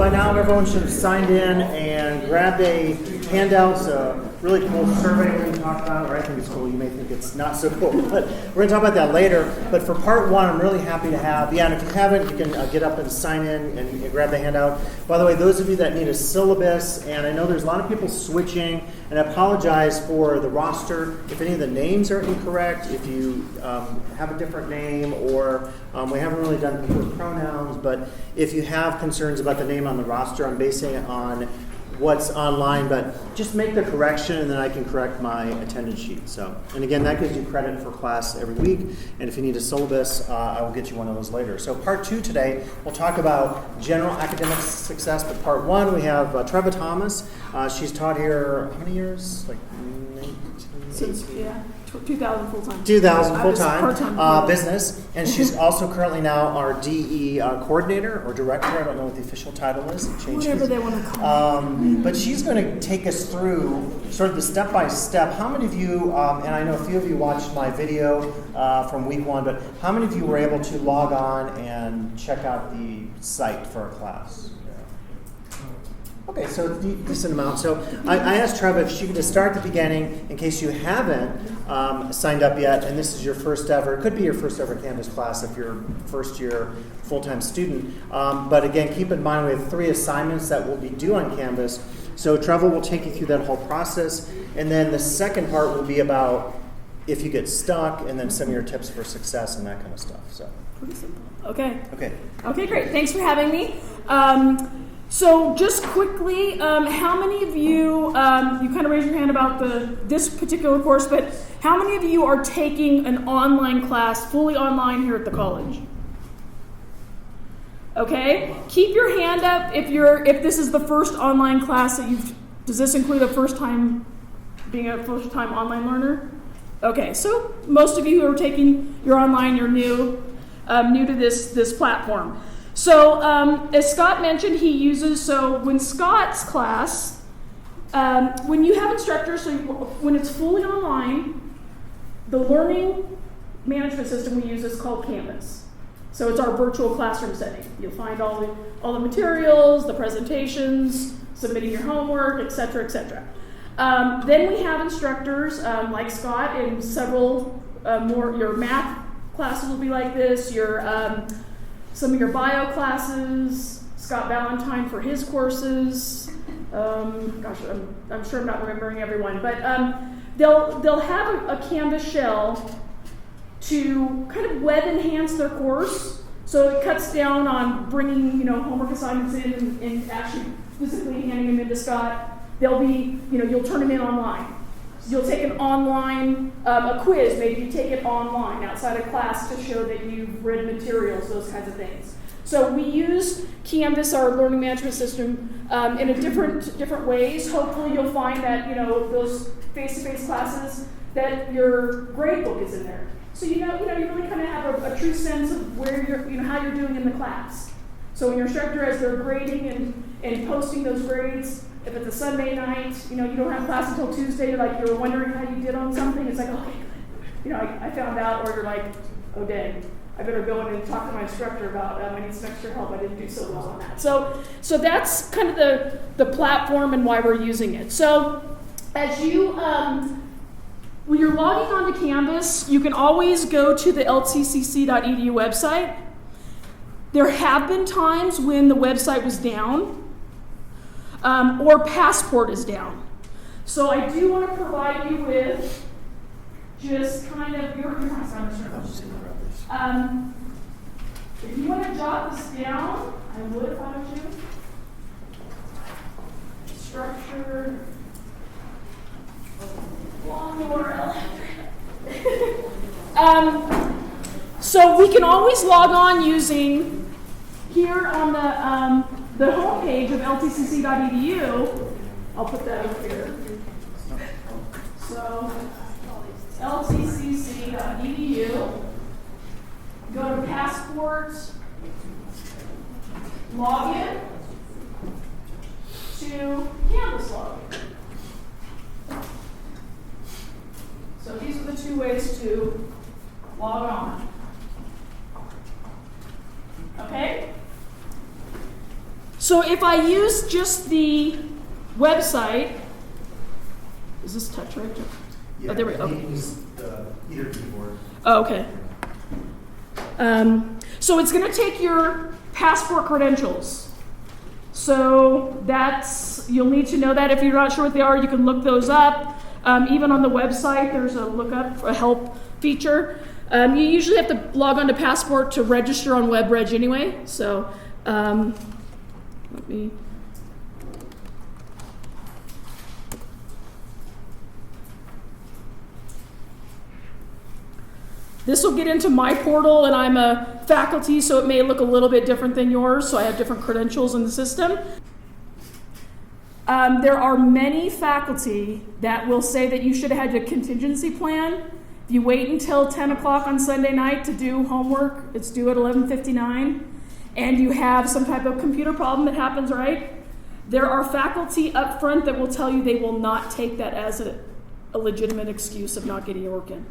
by now everyone should have signed in and grabbed a handout. It's a really cool survey we're going to talk about, or I think it's cool. You may think it's not so cool, but we're going to talk about that later. But for part one, I'm really happy to have, and if you haven't, you can get up and sign in and grab the handout. By the way, those of you that need a syllabus, and I know there's a lot of people switching, and I apologize for the roster. If any of the names are incorrect, if you have a different name, or we haven't really done preferred pronouns, but if you have concerns about the name on the roster, I'm basing it on what's online, but just make the correction and then I can correct my attendance sheet. So, and again, that gives you credit for class every week, and if you need a syllabus, I will get you one of those later. So part two today, we'll talk about general academic success, but part one, we have Treva Thomas. She's taught here, how many years? Like 19? Since, 2000 full-time. 2000 full-time part-time business, and she's also currently now our DE coordinator or director. I don't know what the official title is. It changes. Whatever they want to call it. But she's going to take us through sort of the step-by-step. How many of you, and I know a few of you watched my video from week one, but how many of you were able to log on and check out the site for a class? Okay, so it's a decent amount. So I asked Treva if she could just start at the beginning in case you haven't signed up yet, and this is your first ever, it could be your first ever Canvas class if you're a first year full-time student. But again, keep in mind we have 3 assignments that will be due on Canvas. So Treva will take you through that whole process, and then the second part will be about if you get stuck, and then some of your tips for success and that kind of stuff. So Pretty simple. Okay, great. Thanks for having me. So just quickly, how many of you, you kind of raised your hand about this particular course, but how many of you are taking an online class, fully online here at the college? Okay, keep your hand up if this is the first online class that does this include being a first-time online learner? Okay, so most of you who are taking your online, you're new to this platform. So as Scott mentioned, when Scott's class, when you have instructors, so when it's fully online, the learning management system we use is called Canvas. So it's our virtual classroom setting. You'll find all the materials, the presentations, submitting your homework, et cetera, et cetera. Then we have instructors like Scott in several more. Your math classes will be like this. Some of your bio classes, Scott Valentine for his courses. I'm sure I'm not remembering everyone, but they'll have a Canvas shell to kind of web enhance their course. So it cuts down on bringing homework assignments in and actually physically handing them into Scott. They'll be you'll turn them in online. So you'll take an online a quiz. Maybe you take it online outside of class to show that you've read materials, those kinds of things. So we use Canvas, our learning management system, in a different ways. Hopefully you'll find that those face-to-face classes that your grade book is in there. So you really kind of have a true sense of where how you're doing in the class. So when your instructor, as they're grading and posting those grades, if it's a Sunday night, you don't have class until Tuesday, you're wondering how you did on something, it's like, okay, good. I found out, or you're like, oh dang, I better go in and talk to my instructor about I need some extra help, I didn't do so well on that. So that's kind of the platform and why we're using it. So as you, when you're logging onto Canvas, you can always go to the ltcc.edu website. There have been times when the website was down, or Passport is down. So I do want to provide you with just kind of your if you want to jot this down, I would if I was you. Structure, long URL. So we can always log on using here on the homepage of ltcc.edu. I'll put that over here. So ltcc.edu. Go to Passport, login to Canvas login. So these are the 2 ways to log on. Okay? So if I use just the website, is this touch right? Yeah, Oh, there we go. You can use either keyboard. Oh, okay. So it's going to take your passport credentials. So you'll need to know that. If you're not sure what they are, you can look those up. Even on the website, there's a help feature. You usually have to log on to Passport to register on WebReg anyway. So let me. This will get into my portal, and I'm a faculty, so it may look a little bit different than yours, so I have different credentials in the system. There are many faculty that will say that you should have had a contingency plan. If you wait until 10 o'clock on Sunday night to do homework, it's due at 11:59, and you have some type of computer problem that happens, right? There are faculty up front that will tell you they will not take that as a legitimate excuse of not getting your work in.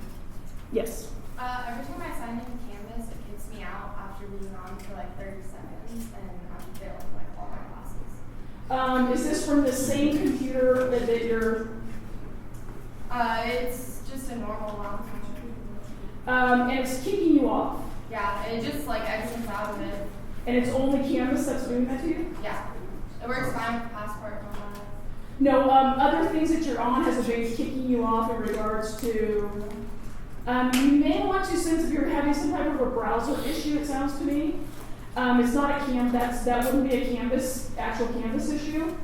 Yes? Every time I sign into Canvas, it kicks me out after being on for like 30 seconds, and I'm failing like all my classes. Is this from the same computer that you're... It's just a normal long and it's kicking you off. Yeah, it just like exits out of it. And it's only Canvas that's doing that to you? Yeah. It works fine with Passport and all that. No, other things that you're on has a way of kicking you off in regards to... you may want to, since if you're having some type of a browser issue, it sounds to me. It's not a Canvas, that wouldn't be a actual Canvas issue.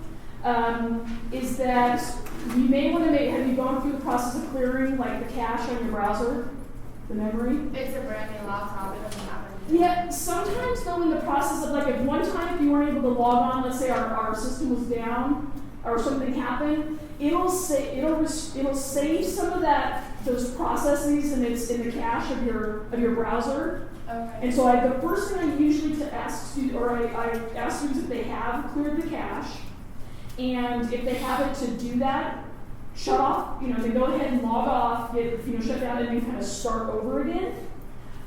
Is that you may want to have you gone through the process of clearing like the cache on your browser, the memory? It's a brand new laptop, it doesn't have anything. Yeah, sometimes though in the process of like if one time if you weren't able to log on, let's say our system was down or something happened, it'll save some of those processes and it's in the cache of your browser. Okay. And so the first thing I usually ask students if they have cleared the cache, and if they haven't to do that, shut off, then go ahead and log off, shut down and then kind of start over again.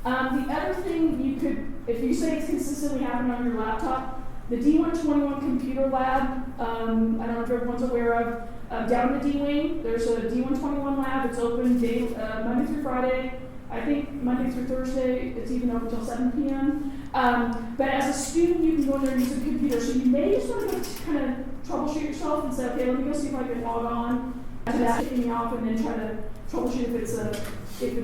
The other thing you could, if you say it's consistently happening on your laptop, the D121 computer lab, I don't know if everyone's aware of, down in the D-Wing, there's a D121 lab. It's open Monday through Friday. I think Monday through Thursday, it's even open until 7 p.m. But as a student, you can go in there and use a computer. So you may just want to kind of troubleshoot yourself and say, okay, let me go see if I can log on to that, kicking me off, and then try to troubleshoot if it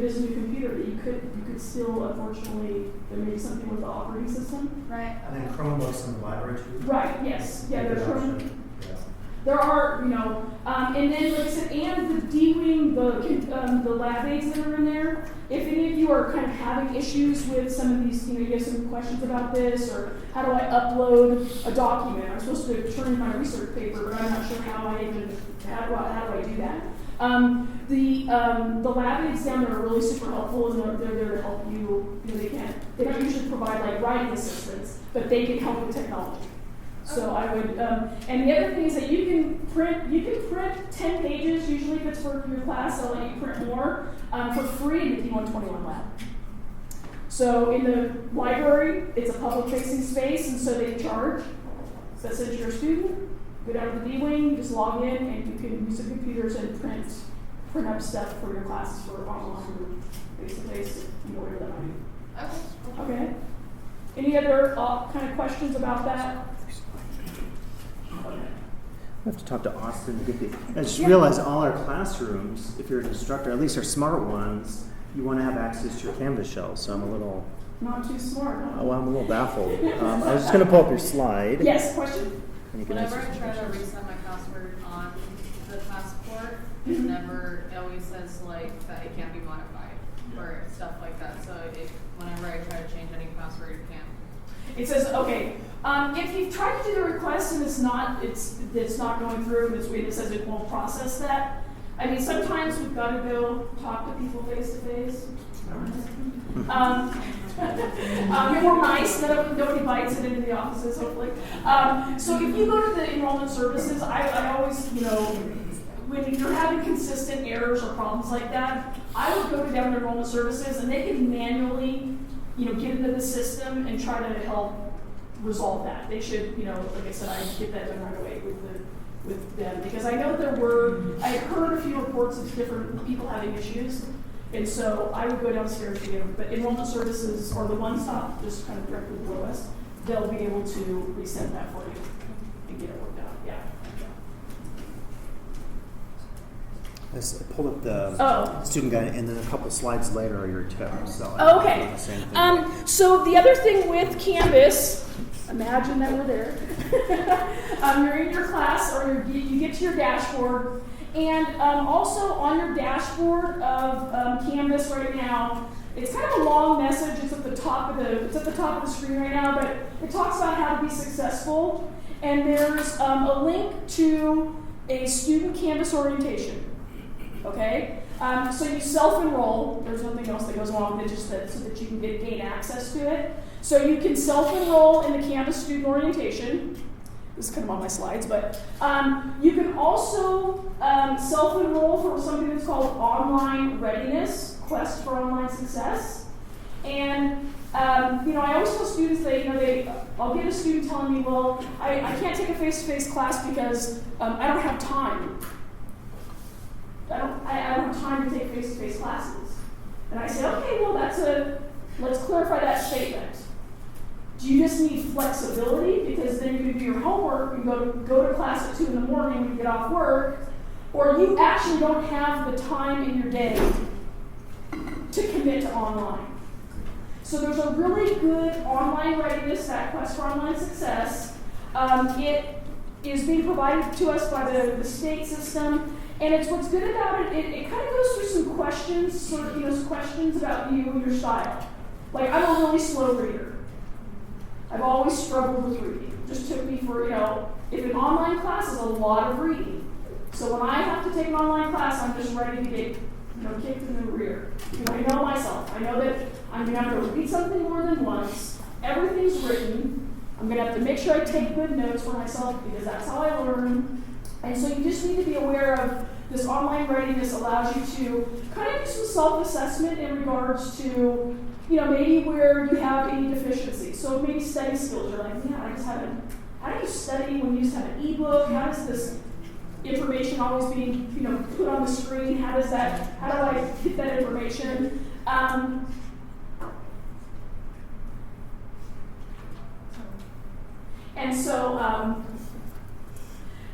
is a new computer. You could still, unfortunately, there may be something with the operating system. Right. And then Chromebooks in the library too. Right. Yes. Yeah. There's Chrome. Yeah. There are, and then like I said, and the D-Wing, the lab aids that are in there. If any of you are kind of having issues with some of these, you have some questions about this, or how do I upload a document? I'm supposed to turn in my research paper, but I'm not sure how do I do that? The lab aids down there are really super helpful, and they're there to help you. They don't usually provide like writing assistance, but they can help with technology. So I would, and the other thing is that you can print 10 pages, usually if it's for your class, they'll let you print more, for free in the D121 lab. So in the library, it's a public facing space, and so they charge. So since you're a student, go down to the D-Wing, you just log in, and you can use the computers and print up stuff for your classes for online or face-to-face, whatever that might be. Okay. Any other kind of questions about that? We have to talk to Austin to get these. I just realized all our classrooms, if you're an instructor, at least our smart ones, you want to have access to your Canvas shell. So I'm a little... Not too smart, huh? Oh, I'm a little baffled. I was just going to pull up your slide. Yes, question? Whenever I try to reset my password on the passport, it always says like that it can't be modified or stuff like that. So whenever I try to change any password, it can't. It says, okay, if you try to do the request and it's not going through, this way it says it won't process that. I mean, sometimes we've got to go talk to people face to face. We're nice, nobody bites it into the offices, hopefully. So if you go to the enrollment services, I always, when you're having consistent errors or problems like that, I would go down to enrollment services and they can manually, get into the system and try to help resolve that. They should, like I said, I get that done right away with them, because I know I heard a few reports of different people having issues, and so I would go downstairs to get them. But enrollment services, or the one stop, just kind of directly below us, they'll be able to resend that for you and get it worked out. Yeah. I pulled up the student guide, and then a couple slides later are your tips. So Okay. the same thing. So the other thing with Canvas, imagine that we're there. You're in your class, or you get to your dashboard, and also on your dashboard of Canvas right now, it's kind of a long message. It's at the top of the screen right now, but it talks about how to be successful. And there's a link to a student Canvas orientation. Okay, so you self-enroll. There's nothing else that goes along with it, just so that you can gain access to it. So you can self-enroll in the Canvas student orientation. This is kind of on my slides, but you can also self-enroll for something that's called Online Readiness, Quest for Online Success. And I always tell students that I'll get a student telling me, well, I can't take a face-to-face class because I don't have time. I don't have time to take face-to-face classes. And I say, okay, well, let's clarify that statement. Do you just need flexibility? Because then you can do your homework and go to class at 2 in the morning when you get off work, or you actually don't have the time in your day to commit to online. So there's a really good online readiness, that Quest for Online Success. It is being provided to us by the state system. And what's good about it, it kind of goes through some questions, some questions about you and your style. Like, I'm a really slow reader. I've always struggled with reading. It just took me for, if an online class is a lot of reading. So when I have to take an online class, I'm just ready to get, kicked in the rear. I know myself. I know that I'm going to have to read something more than once. Everything's written. I'm going to have to make sure I take good notes for myself, because that's how I learn. And so you just need to be aware of this online readiness allows you to kind of do some self-assessment in regards to, maybe where you have any deficiency. So maybe study skills. You're like, I just haven't. How do you study when you just have an ebook? How does this information always being, put on the screen? How do I get that information?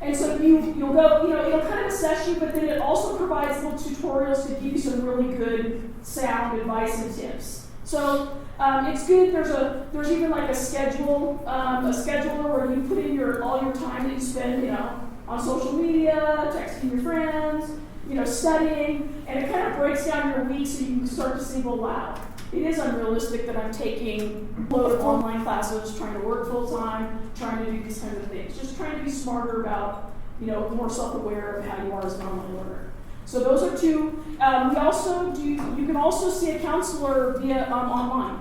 And so you'll go, it'll kind of assess you, but then it also provides little tutorials to give you some really good sound advice and tips. So it's good. There's even like a scheduler where you put in all your time that you spend, on social media, texting your friends, studying, and it kind of breaks down your week so you can start to see, well, wow, it is unrealistic that I'm taking a load of online classes, trying to work full time, trying to do these kinds of things. Just trying to be smarter about, more self-aware of how you are as an online learner. So those are two. You can also see a counselor via online.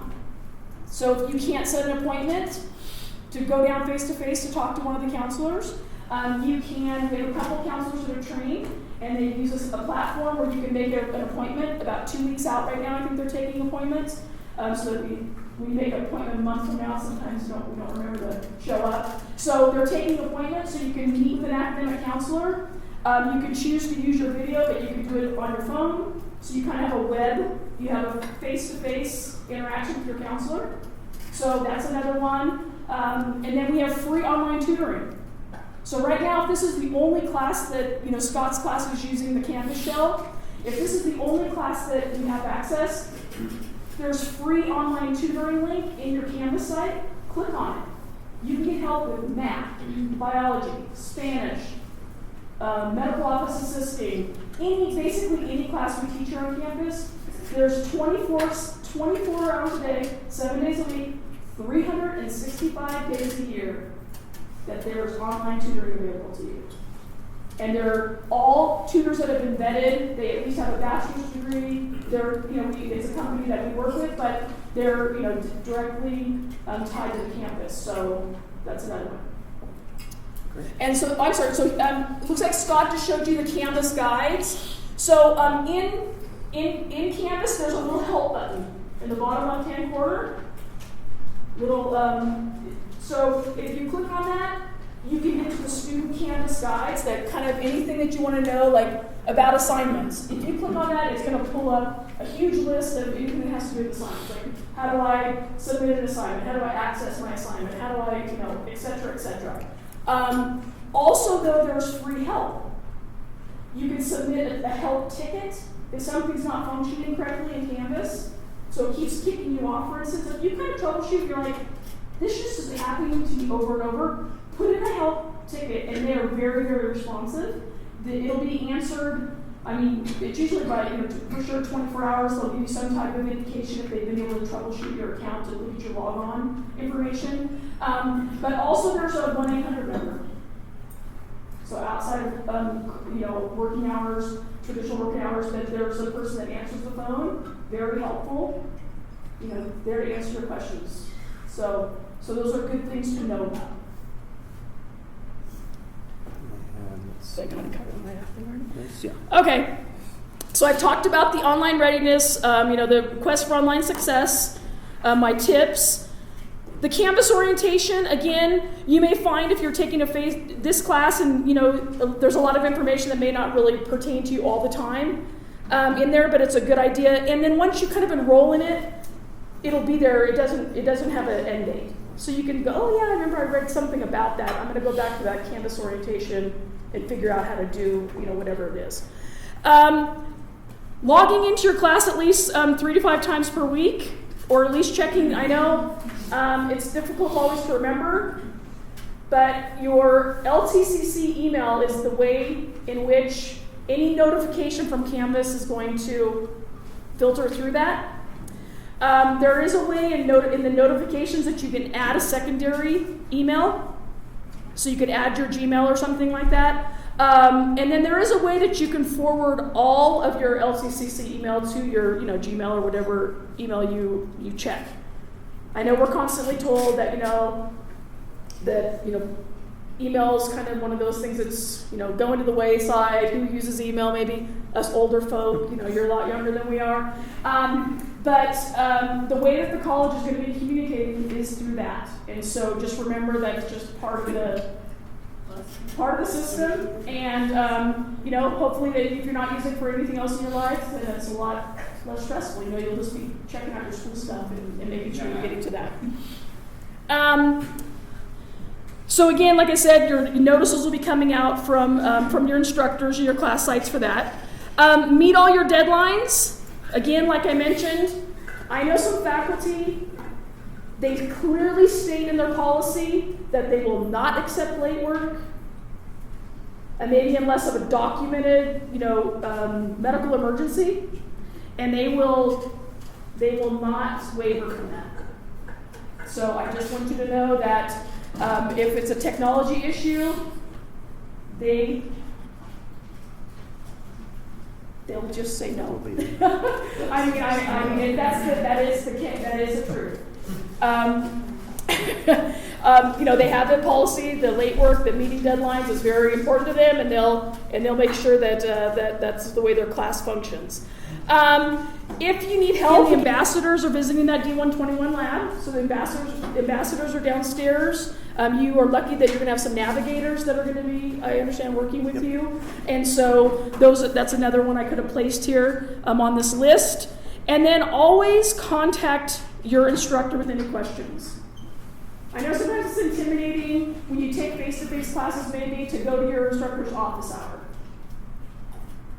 So if you can't set an appointment to go down face-to-face to talk to one of the counselors, we have a couple of counselors that are trained, and they use a platform where you can make an appointment about 2 weeks out right now. I think they're taking appointments. So that we make an appointment a month from now. Sometimes we don't remember to show up. So they're taking appointments, so you can meet with an academic counselor. You can choose to use your video, but you can do it on your phone. So you kind of have you have a face-to-face interaction with your counselor. So that's another one. And then we have free online tutoring. So right now, if this is the only class that, Scott's class is using the Canvas shell, if this is the only class that you have access, there's free online tutoring link in your Canvas site. Click on it. You can get help with math, biology, Spanish, medical office assisting, basically any class we teach here on campus. There's 24 hours a day, 7 days a week, 365 days a year that there's online tutoring available to you. And they're all tutors that have been vetted. They at least have a bachelor's degree. It's a company that we work with, but they're directly tied to the campus. So that's another one. Great. And so I'm sorry. So looks like Scott just showed you the Canvas guides. So in Canvas, there's a little help button in the bottom left-hand corner. little, so if you click on that, you can get to the student Canvas guides that kind of anything that you want to know, like about assignments. If you click on that, it's going to pull up a huge list of anything that has to do with assignments. Like, how do I submit an assignment? How do I access my assignment? How do I, et cetera, et cetera. Also, though, there's free help. You can submit a help ticket if something's not functioning correctly in Canvas. So it keeps kicking you off. For instance, if you kind of troubleshoot, you're like, this just is happening to me over and over, put in a help ticket, and they are very, very responsive. It'll be answered, I mean, it's usually by, for sure 24 hours, they'll give you some type of indication if they've been able to troubleshoot your account to look at your log-on information. But also there's a 1-800 number. So outside of, working hours, traditional working hours, that there's a person that answers the phone, very helpful, there to answer your questions. So those are good things to know about. So I kind of covered my afternoon. Yeah. Okay, so I've talked about the online readiness, the quest for online success, my tips. The Canvas orientation, again, you may find if you're taking this class and, there's a lot of information that may not really pertain to you all the time in there, but it's a good idea. And then once you kind of enroll in it, it'll be there. It doesn't have an end date. So you can go, oh yeah, I remember I read something about that. I'm going to go back to that Canvas orientation and figure out how to do, whatever it is. Logging into your class at least 3 to 5 times per week, or at least checking. I know it's difficult always to remember, but your LTCP email is the way in which any notification from Canvas is going to filter through that. There is a way in the notifications that you can add a secondary email. So you could add your Gmail or something like that. And then there is a way that you can forward all of your LTCP email to your Gmail or whatever email you check. I know we're constantly told that email is kind of one of those things that's going to the wayside. Who uses email? Maybe us older folk. You're a lot younger than we are. But the way that the college is going to be communicating is through that. And so just remember that it's just part of the system. And hopefully that if you're not using it for anything else in your life, then it's a lot less stressful. You'll just be checking out your school stuff and making sure you're getting to that. So again, like I said, your notices will be coming out from your instructors and your class sites for that. Meet all your deadlines. Again, like I mentioned, I know some faculty, they clearly state in their policy that they will not accept late work, and maybe unless of a documented, medical emergency, and they will not waiver from that. So I just want you to know that if it's a technology issue, they'll just say no. I mean, that is the truth. They have the policy. The late work, the meeting deadlines is very important to them, and they'll make sure that that's the way their class functions. If you need help, the ambassadors are visiting that D121 lab. So the ambassadors are downstairs. You are lucky that you're going to have some navigators that are going to be, I understand, working with you. And so that's another one I could have placed here on this list. And then always contact your instructor with any questions. I know sometimes it's intimidating when you take face-to-face classes maybe to go to your instructor's office hour.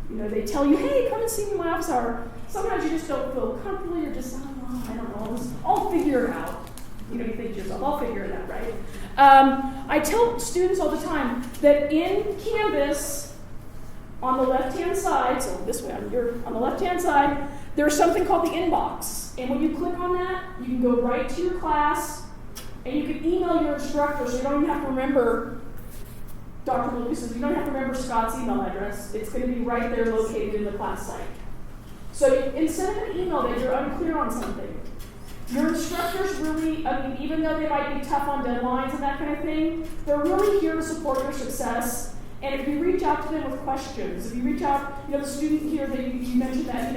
They tell you, hey, come and see me in my office hour. Sometimes you just don't feel comfortable. You're just, I don't know, I'll figure it out. You think to yourself, I'll figure it out, right? I tell students all the time that in Canvas, on the left-hand side, so this way, on the left-hand side, there's something called the inbox. And when you click on that, you can go right to your class, and you can email your instructor, so you don't even have to remember Dr. Lucas, you don't have to remember Scott's email address. It's going to be right there located in the class site. So instead of an email that you're unclear on something, your instructors really, even though they might be tough on deadlines and that kind of thing, they're really here to support your success. And if you reach out to them with questions, if you reach out, the student here that you mentioned that,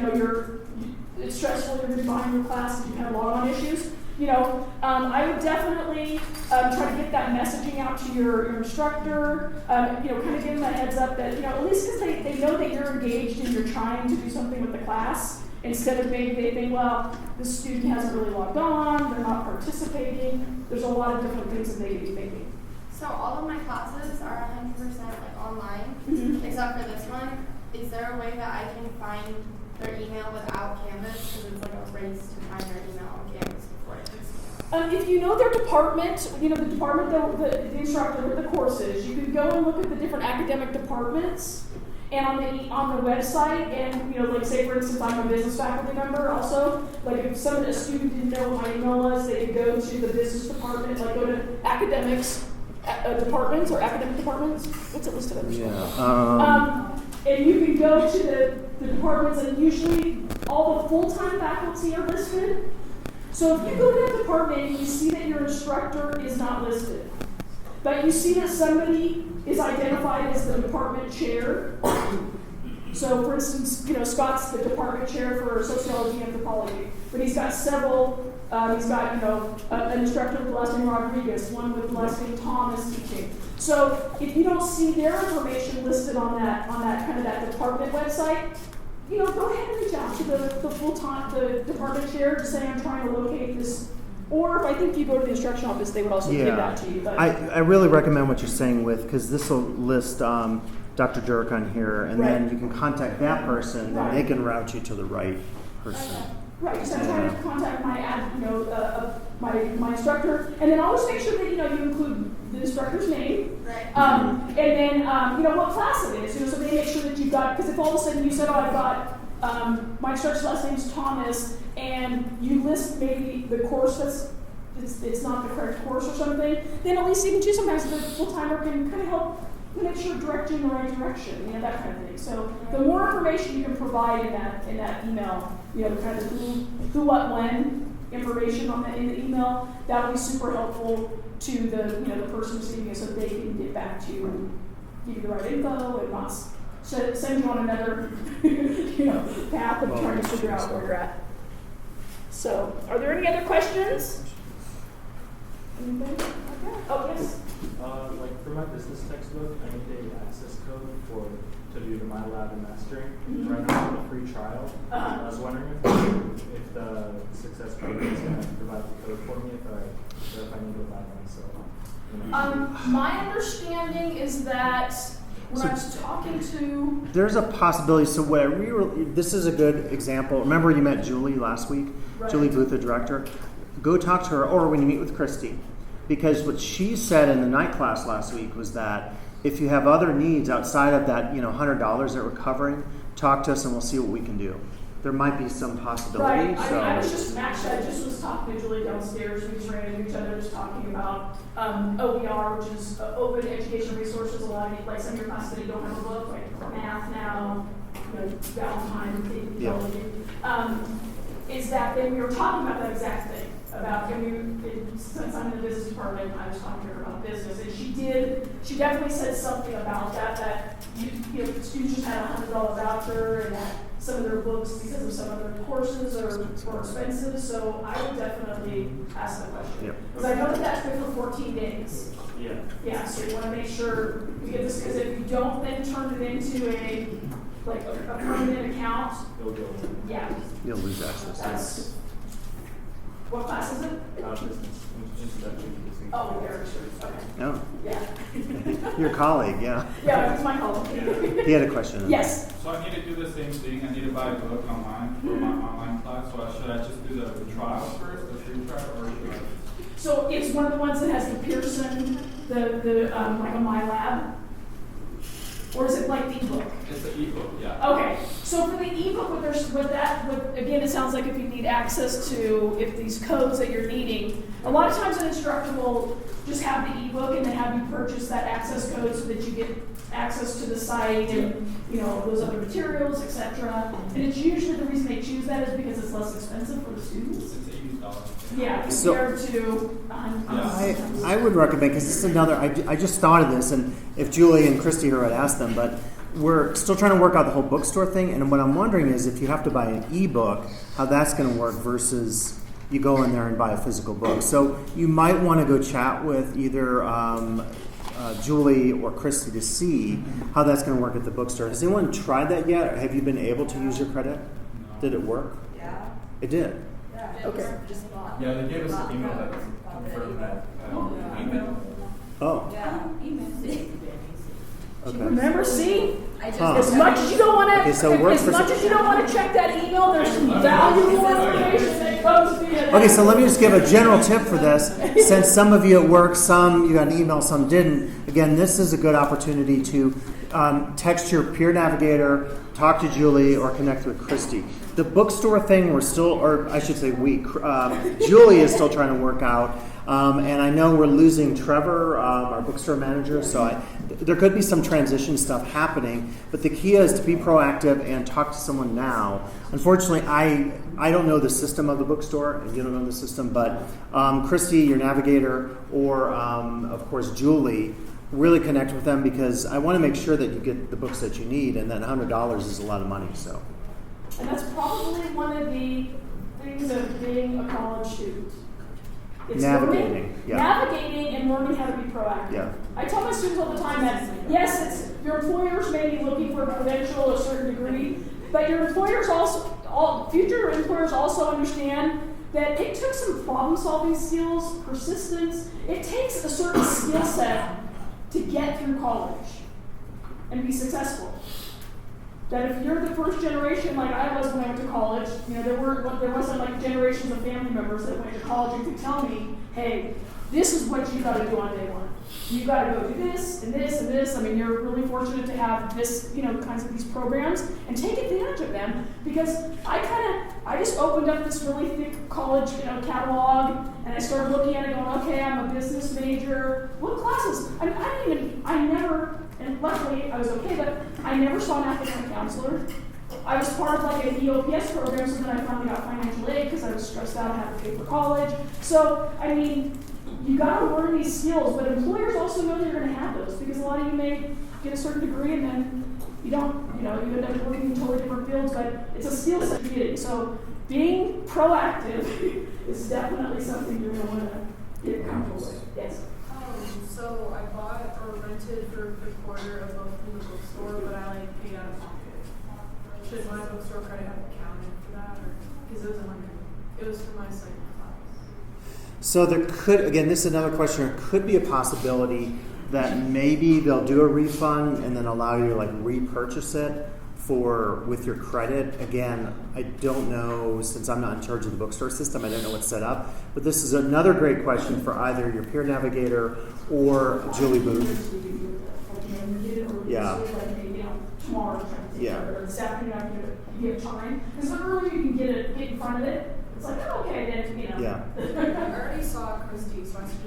it's stressful, you're going to be behind your class, and you have log-on issues, I would definitely try to get that messaging out to your instructor, kind of give them a heads up that, at least because they know that you're engaged and you're trying to do something with the class, instead of maybe they think, well, the student hasn't really logged on, they're not participating. There's a lot of different things that they could be thinking. So all of my classes are 100% like online, except for this one. Is there a way that I can find their email without Canvas? Because it's like a race to find their email on Canvas before it takes me out. If you know their department, the department the instructor with the courses, you can go and look at the different academic departments, and on the website, and like say for instance, I'm a business faculty member also. Like if a student didn't know what my email was, they could go to the business department, like go to academics departments or academic departments. What's it listed under? Yeah. And you can go to the departments, and usually all the full-time faculty are listed. So if you go to that department and you see that your instructor is not listed, but you see that somebody is identified as the department chair. So for instance, Scott's the department chair for sociology and anthropology, but he's got several. He's got an instructor with the last name Rodriguez, one with the last name Thomas teaching. So if you don't see their information listed on that kind of that department website, go ahead and reach out to the department chair to say I'm trying to locate this. Or if I think you go to the instruction office, they would also give that to you. But I really recommend what you're saying because this will list Dr. Jurek on here, and then you can contact that person, and they can route you to the right person. Right, so I'm trying to contact my instructor, and then always make sure that you include the instructor's name, Right. And then what class it is. So they make sure that you've got, because if all of a sudden you said, oh, I've got my instructor's last name's Thomas, and you list maybe the course it's not the correct course or something, then at least even too sometimes the full timer can kind of help make sure direct you in the right direction, that kind of thing. So the more information you can provide in that email, kind of who, what, when information in the email, that'll be super helpful to the person receiving it, so they can get back to you and give you the right info and not send you on another path of trying to figure out where you're at. So, are there any other questions? Anything? Okay. Oh, yes. Like for my business textbook, I need the access code to do the MyLab and mastering. Right now I'm on a free trial. I was wondering if the success code is going to provide the code for me if I need to buy one. So, my understanding is that when I was talking to... There's a possibility. So this is a good example. Remember you met Julie last week? Right. Julie Booth, the director. Go talk to her, or when you meet with Christy. Because what she said in the night class last week was that if you have other needs outside of that, $100 that we're covering, talk to us and we'll see what we can do. There might be some possibility. Right. I just was talking to Julie downstairs. We just ran into each other, just talking about OER, which is Open Education Resources. A lot of some of your classes that you don't have a book, like math now, Valentine, is that then we were talking about that exact thing. Since I'm in the business department, I was talking to her about business, and she definitely said something about that students just had a $100 voucher, and that some of their books, because of some of their courses, are more expensive. So I would definitely ask the question, because I know that that's good for 14 days. Yeah. So you want to make sure you get this, because if you don't then turn it into a permanent account, you'll lose access. What class is it? Oh, very sure. Okay. Oh. Yeah. Your colleague, yeah. Yeah, it's my colleague. He had a question. Yes. So I need to do the same thing. I need to buy a book online for my online class. So should I just do the trial first, the free trial, or should I? So it's one of the ones that has the Pearson, like a MyLab. Or is it like the ebook? It's an ebook, yeah. Okay, so for the ebook, again, it sounds like if you need access to these codes that you're needing, a lot of times an instructor will just have the ebook and then have you purchase that access code so that you get access to the site and those other materials, etc. And it's usually the reason they choose that is because it's less expensive for the students. It's $80. Yeah, compared to I would recommend, because this is another, I just thought of this, and if Julie and Christy here, I'd ask them, but we're still trying to work out the whole bookstore thing, and what I'm wondering is if you have to buy an ebook, how that's going to work versus, you go in there and buy a physical book. So you might want to go chat with either Julie or Christy to see how that's going to work at the bookstore. Has anyone tried that yet? Or have you been able to use your credit? Did it work? Yeah. It did. Yeah. Okay. Just bought. Yeah, they gave us an email that confirmed that email. Oh, Yeah. okay. Remember, see? I just. Huh. As much as you don't want to, Okay, so it works as for much as you don't want to check that email, there's some valuable information that comes via that. Okay, so let me just give a general tip for this. Since some of you at work, some you got an email, some didn't. Again, this is a good opportunity to text your peer navigator, talk to Julie, or connect with Christy. The bookstore thing, we're still, or I should say Julie is still trying to work out. And I know we're losing Trevor, our bookstore manager, so there could be some transition stuff happening. But the key is to be proactive and talk to someone now. Unfortunately, I don't know the system of the bookstore, and you don't know the system, but Christy, your navigator, or of course Julie, really connect with them, because I want to make sure that you get the books that you need, and that $100 is a lot of money. So. And that's probably one of the things of being a college student. It's Navigating, yeah. Navigating and learning how to be proactive. Yeah. I tell my students all the time that, yes, your employers may be looking for a credential to a certain degree, but your employers future employers also understand that it took some problem-solving skills, persistence. It takes a certain skill set to get through college and be successful. That if you're the first generation, like I was when I went to college, there wasn't like generations of family members that went to college and could tell me, hey, this is what you got to do on day one. You got to go do this and this and this. I mean, you're really fortunate to have this, kinds of these programs, and take advantage of them, because I just opened up this really thick college, catalog, and I started looking at it going, okay, I'm a business major. What classes? And luckily I was okay, but I never saw an academic counselor. I was part of like an EOPS program, so then I finally got financial aid because I was stressed out, I had to pay for college. So, you got to learn these skills, but employers also know that you're going to have those, because a lot of you may get a certain degree and then you don't, you end up working in totally different fields, but it's a skill set you're getting. So being proactive is definitely something you're going to want to get comfortable with. Yes? So I bought or rented for the quarter of both from the bookstore, but I paid out of pocket. Should my bookstore credit have accounted for that, or because it was for my second class? So there could, again, this is another question, there could be a possibility that maybe they'll do a refund and then allow you to repurchase it with your credit. Again, I don't know, since I'm not in charge of the bookstore system, I don't know what's set up. But this is another great question for either your peer navigator or Julie Booth. Yeah. Tomorrow, Yeah. or this afternoon, you have time. Because the earlier you can get in front of it, it's like, oh, okay, then, Yeah. I already saw Christy, so I should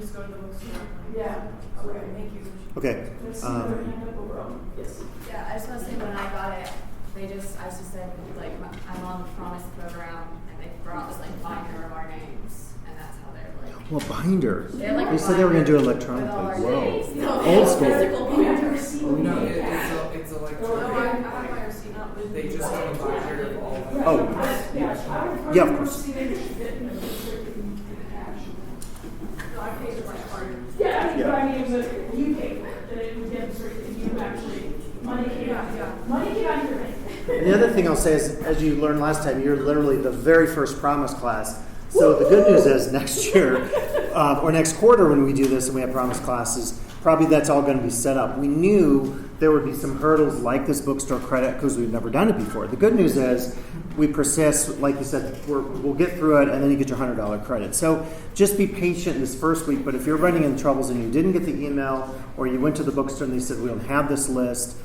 just go to the bookstore. Yeah. Okay, thank you. Okay. Let's see another hand up over. Yes. Yeah, I just want to say when I got it, I just said, I'm on the Promise program, and they brought this, binder of our names, and that's how they're, Well, binder. They're like They a said they were going to do it binder with all electronically. our Whoa. names. No, Old school. physical binder. No, it's No, I electronic. have my receipt. They just have a binder of all of them. Oh. Yeah, of course. No, I paid with my card. Yeah, Yeah. it was you paid for it, that it would demonstrate that you actually, money came out of your bank. And the other thing I'll say is, as you learned last time, you're literally the very first Promise class. So the good news is next year, or next quarter when we do this and we have Promise classes, probably that's all going to be set up. We knew there would be some hurdles like this bookstore credit because we've never done it before. The good news is we persist, like you said, we'll get through it and then you get your $100 credit. So just be patient this first week, but if you're running into troubles and you didn't get the email or you went to the bookstore and they said we don't have this list,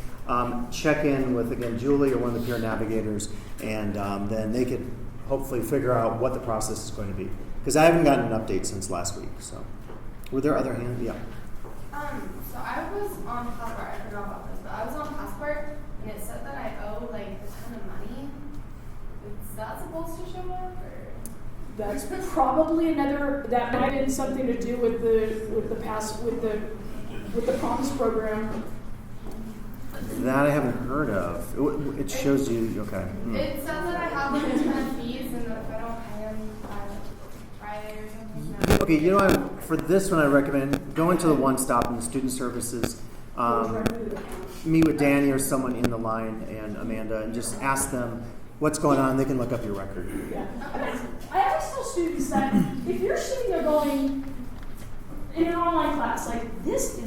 check in with, again, Julie or one of the peer navigators, and then they could hopefully figure out what the process is going to be. Because I haven't gotten an update since last week. So, were there other hands? Yeah. So I was on Passport. I forgot about this, but I was on Passport, and it said that I owe a ton of money. Is that supposed to show up, or? That's probably that might have been something to do with the Promise program. That I haven't heard of. It shows you, okay. It says that I have a ton of fees, and that if I don't pay them by or something? Okay, you know, for this one, I recommend going to the one stop in the student services. Meet with Danny or someone in the line and Amanda, and just ask them what's going on. They can look up your record. Yeah. I always tell students that if you're sitting there going in an online class, like this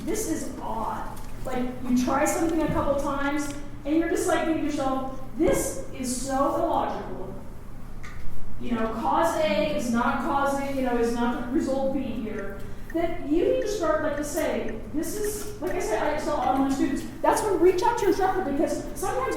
is odd. Like you try something a couple times and you're just like thinking to yourself, this is so illogical. You know, cause A is not causing, is not the result B here. That you need to start, like to say, this is, like I said, I tell all my students, that's when reach out to your instructor, because sometimes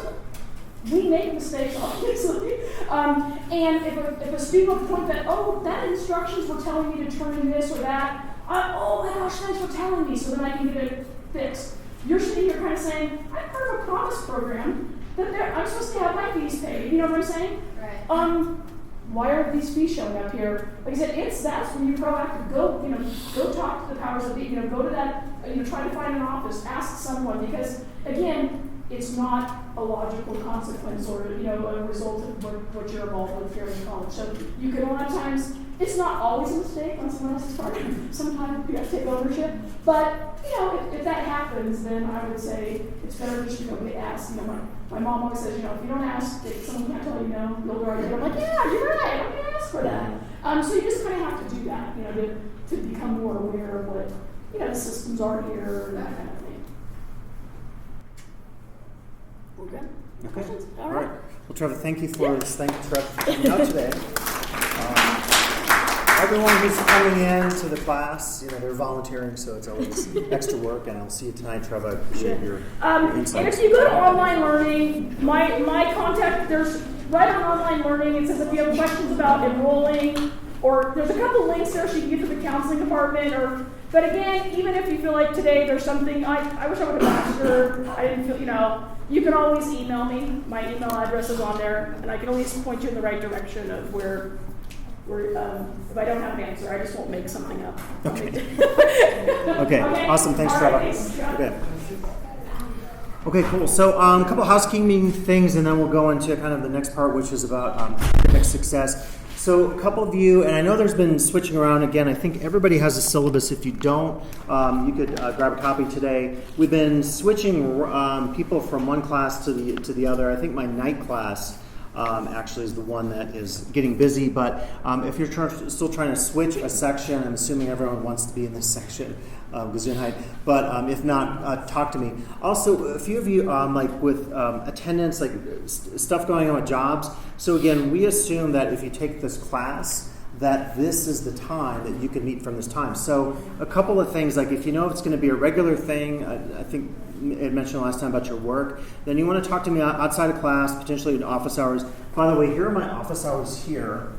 we make mistakes, obviously. And if a student will point that, oh, that instructions were telling me to turn in this or that, oh my gosh, thanks for telling me, so then I can get it fixed. You're sitting here kind of saying, I'm part of a promise program that I'm supposed to have my fees paid. You know what I'm saying? Right. Why are these fees showing up here? Like I said, that's when you're proactive. Go talk to the powers that be. Go to that. Try to find an office. Ask someone, because again, it's not a logical consequence or a result of what you're involved with here in college. So you can, a lot of times, it's not always a mistake on someone else's part. Sometimes you have to take ownership. But if that happens, then I would say it's better just to ask. My mom always says, if you don't ask, if someone can't tell you no, you'll go right there. I'm like, yeah, you're right. I'm gonna ask for that. So you just kind of have to do that, to become more aware of what the systems are here and that kind of thing. We're good? Okay. Questions? All right. Well, Treva, thank you for this. Thank you, Treva, for coming out today. Everyone who's coming in to the class, they're volunteering, so it's always extra work. And I'll see you tonight, Treva. I appreciate your insights. And if you go to online learning, my contact, there's right on online learning, it says if you have questions about enrolling, or there's a couple links there so you can get to the counseling department. But again, even if you feel like today there's something, I wish I would have asked her, I didn't feel, you can always email me. My email address is on there, and I can always point you in the right direction of where if I don't have an answer, I just won't make something up. Okay. Awesome. Thanks, All Treva. right, thanks. Okay. Okay, cool. So a couple housekeeping things, and then we'll go into kind of the next part, which is about academic success. So a couple of you, and I know there's been switching around again. I think everybody has a syllabus. If you don't, you could grab a copy today. We've been switching people from one class to the other. I think my night class actually is the one that is getting busy. But if you're still trying to switch a section, I'm assuming everyone wants to be in this section, Gesundheit. But if not, talk to me. Also, a few of you, with attendance, stuff going on with jobs. So again, we assume that if you take this class, that this is the time that you can meet from this time. So a couple of things, like if it's going to be a regular thing, I think I had mentioned last time about your work, then you want to talk to me outside of class, potentially in office hours. By the way, here are my office hours here.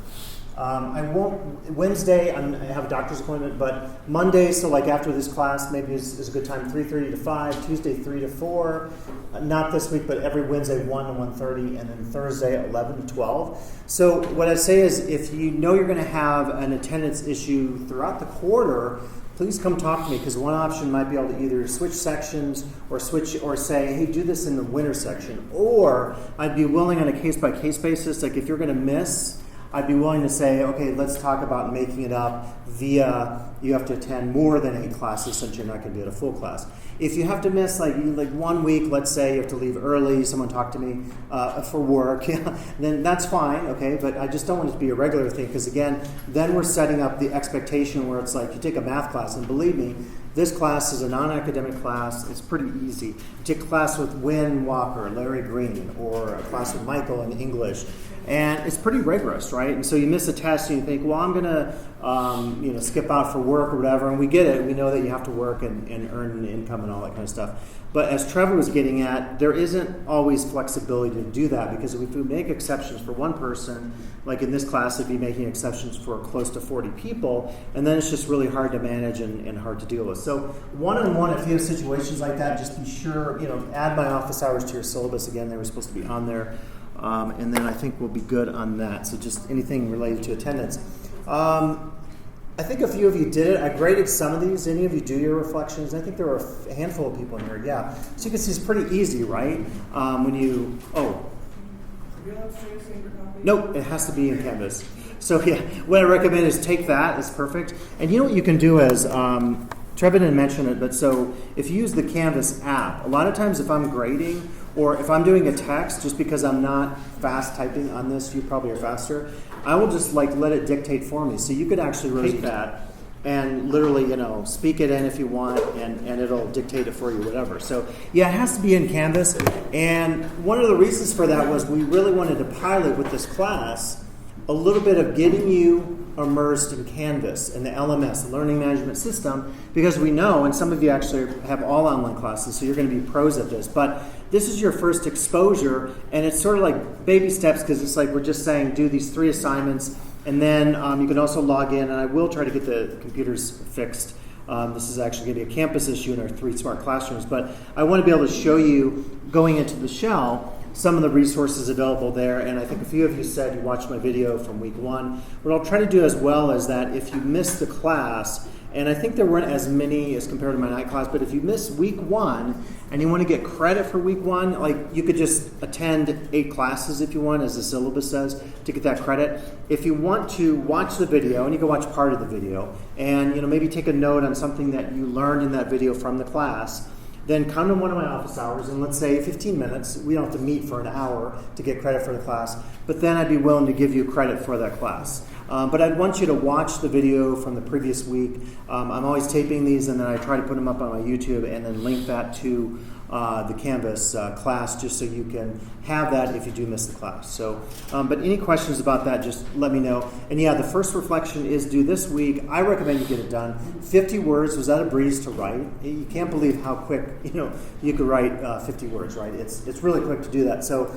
Wednesday, I have a doctor's appointment, but Monday, so after this class, maybe is a good time, 3:30 to 5, Tuesday 3 to 4, not this week, but every Wednesday 1 to 1:30, and then Thursday 11 to 12. So what I'd say is if you know you're going to have an attendance issue throughout the quarter, please come talk to me, because one option might be able to either switch sections or say, hey, do this in the winter section. Or I'd be willing on a case-by-case basis, if you're going to miss, I'd be willing to say, okay, let's talk about making it up via you have to attend more than 8 classes since you're not going to be at a full class. If you have to miss like 1 week, let's say you have to leave early, someone talk to me for work, then that's fine, okay? But I just don't want it to be a regular thing, because again, then we're setting up the expectation where it's like you take a math class, and believe me, this class is a non-academic class. It's pretty easy. You take a class with Wynn Walker, Larry Green, or a class with Michael in English, and it's pretty rigorous, right? And so you miss a test and you think, well, I'm going to skip out for work or whatever, and we get it. We know that you have to work and earn an income and all that kind of stuff. But as Trevor was getting at, there isn't always flexibility to do that, because if we make exceptions for one person, like in this class, it'd be making exceptions for close to 40 people, and then it's just really hard to manage and hard to deal with. So one-on-one, if you have situations like that, just be sure, add my office hours to your syllabus. Again, they were supposed to be on there. And then I think we'll be good on that. So just anything related to attendance. I think a few of you did it. I graded some of these. Any of you do your reflections? I think there were a handful of people in here. Yeah. So you can see it's pretty easy, right? you allowed to share single copy? Nope, it has to be in Canvas. So yeah, what I recommend is take that, it's perfect. And you know what you can do is, Treva didn't mention it, but so if you use the Canvas app, a lot of times if I'm grading or if I'm doing a text, just because I'm not fast typing on this, you probably are faster, I will just like let it dictate for me. So you could actually take that and literally, speak it in if you want, and it'll dictate it for you, whatever. So yeah, it has to be in Canvas. And one of the reasons for that was we really wanted to pilot with this class a little bit of getting you immersed in Canvas and the LMS, the Learning Management System, because we know, and some of you actually have all online classes, so you're going to be pros at this, but this is your first exposure, and it's sort of like baby steps, because it's like we're just saying do these 3 assignments, and then you can also log in, and I will try to get the computers fixed. This is actually going to be a campus issue in our 3 smart classrooms, but I want to be able to show you, going into the shell, some of the resources available there, and I think a few of you said you watched my video from week 1. What I'll try to do as well is that if you missed the class, and I think there weren't as many as compared to my night class, but if you missed week 1 and you want to get credit for week 1, like you could just attend 8 classes if you want, as the syllabus says, to get that credit. If you want to watch the video, and you can watch part of the video, and maybe take a note on something that you learned in that video from the class, then come to one of my office hours, and let's say 15 minutes. We don't have to meet for an hour to get credit for the class, but then I'd be willing to give you credit for that class. But I'd want you to watch the video from the previous week. I'm always taping these, and then I try to put them up on my YouTube and then link that to the Canvas class, just so you can have that if you do miss the class. So, but any questions about that, just let me know. And yeah, the first reflection is due this week. I recommend you get it done. 50 words, was that a breeze to write? You can't believe how quick, you could write 50 words, right? It's really quick to do that. So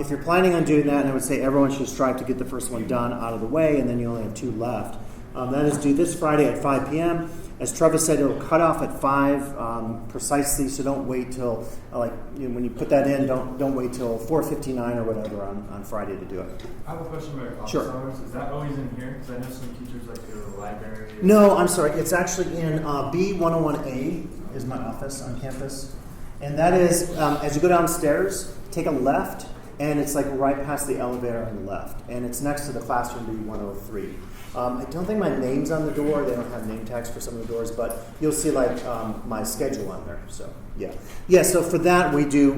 if you're planning on doing that, and I would say everyone should strive to get the first one done out of the way, and then you only have 2 left. That is due this Friday at 5 p.m. As Treva said, it'll cut off at 5 precisely, so don't wait till, when you put that in, don't wait till 4:59 or whatever on Friday to do it. I have a question about your office Sure. hours. Is that always in here? Because I know some teachers like to go to the library. No, I'm sorry. It's actually in B101A is my office on campus. And that is, as you go downstairs, take a left, and it's like right past the elevator on the left. And it's next to the classroom B103. I don't think my name's on the door. They don't have name tags for some of the doors, but you'll see my schedule on there. So yeah. So for that we would do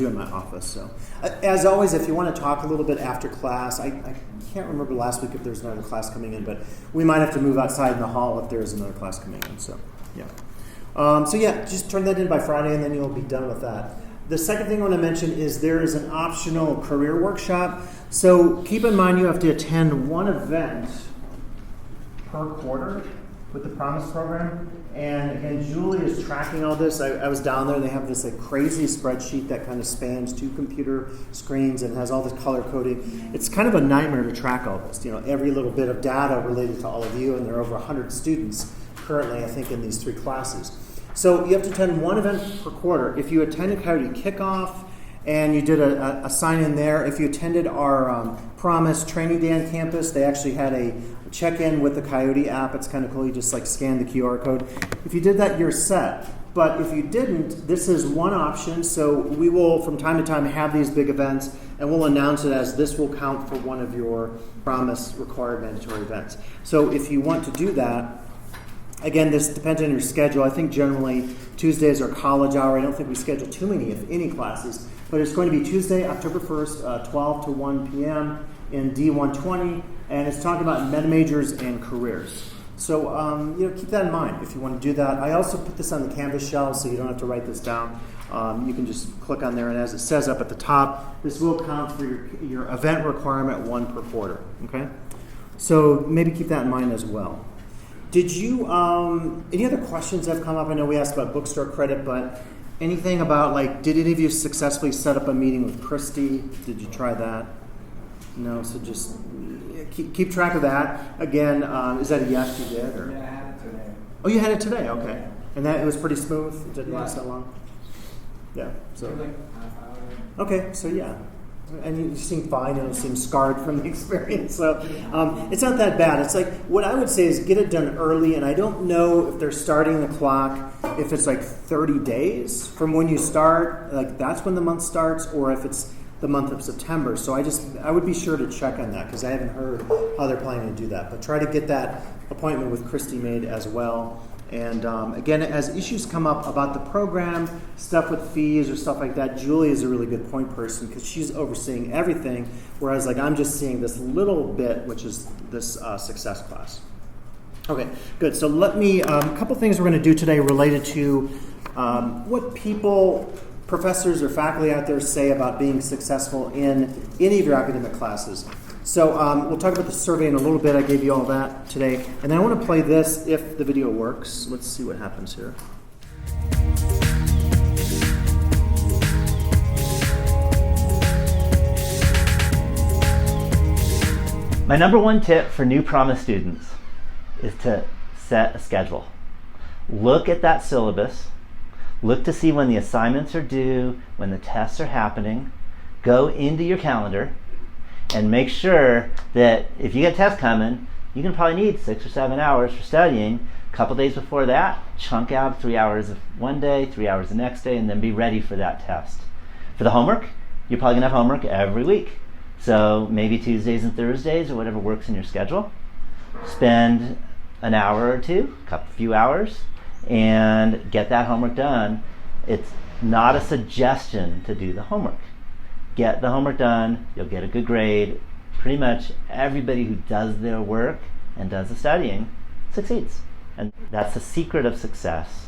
in my office. So as always, if you want to talk a little bit after class, I can't remember last week if there's another class coming in, but we might have to move outside in the hall if there is another class coming in. So yeah. Just turn that in by Friday, and then you'll be done with that. The second thing I want to mention is there is an optional career workshop. So keep in mind you have to attend one event per quarter with the Promise program. And again, Julie is tracking all this. I was down there. They have this crazy spreadsheet that kind of spans 2 computer screens and has all this color coding. It's kind of a nightmare to track all this. Every little bit of data related to all of you, and there are over 100 students currently, I think, in these 3 classes. So you have to attend one event per quarter. If you attended Coyote Kickoff and you did a sign-in there, if you attended our Promise Training Day on campus, they actually had a check-in with the Coyote app. It's kind of cool. You just scan the QR code. If you did that, you're set. But if you didn't, this is one option. So we will, from time to time, have these big events, and we'll announce it as this will count for one of your Promise required mandatory events. So if you want to do that, again, this depends on your schedule. I think generally Tuesdays are college hour. I don't think we schedule too many, if any, classes. But it's going to be Tuesday, October 1st, 12 to 1 p.m. in D120. And it's talking about meta majors and careers. So keep that in mind if you want to do that. I also put this on the Canvas shell, so you don't have to write this down. You can just click on there, and as it says up at the top, this will count for your event requirement 1 per quarter. Okay? So maybe keep that in mind as well. Did you, any other questions that have come up? I know we asked about bookstore credit, but anything about, did any of you successfully set up a meeting with Christy? Did you try that? No, so just keep track of that. Again, is that a yes you did? Or? Yeah, I had it today. Oh, you had it today? Okay. And it was pretty smooth? It didn't last that long? Yeah. So. It was half hour. Okay, so yeah. And you seem fine, and you seem scarred from the experience. So it's not that bad. It's what I would say is get it done early, and I don't know if they're starting the clock, if it's 30 days from when you start, that's when the month starts, or if it's the month of September. So I would be sure to check on that because I haven't heard how they're planning to do that. But try to get that appointment with Christy made as well. And again, as issues come up about the program, stuff with fees or stuff like that, Julie is a really good point person because she's overseeing everything, whereas like I'm just seeing this little bit, which is this success class. Okay, good. So let me, a couple things we're going to do today related to what people, professors or faculty out there say about being successful in any of your academic classes. So we'll talk about the survey in a little bit. I gave you all that today. And then I want to play this if the video works. Let's see what happens here. My number one tip for new Promise students is to set a schedule. Look at that syllabus. Look to see when the assignments are due, when the tests are happening. Go into your calendar and make sure that if you get a test coming, you can probably need 6 or 7 hours for studying. A couple days before that, chunk out 3 hours of one day, 3 hours the next day, and then be ready for that test. For the homework, you're probably gonna have homework every week. So maybe Tuesdays and Thursdays or whatever works in your schedule. Spend an hour or two, few hours, and get that homework done. It's not a suggestion to do the homework. Get the homework done, you'll get a good grade. Pretty much everybody who does their work and does the studying succeeds. And that's the secret of success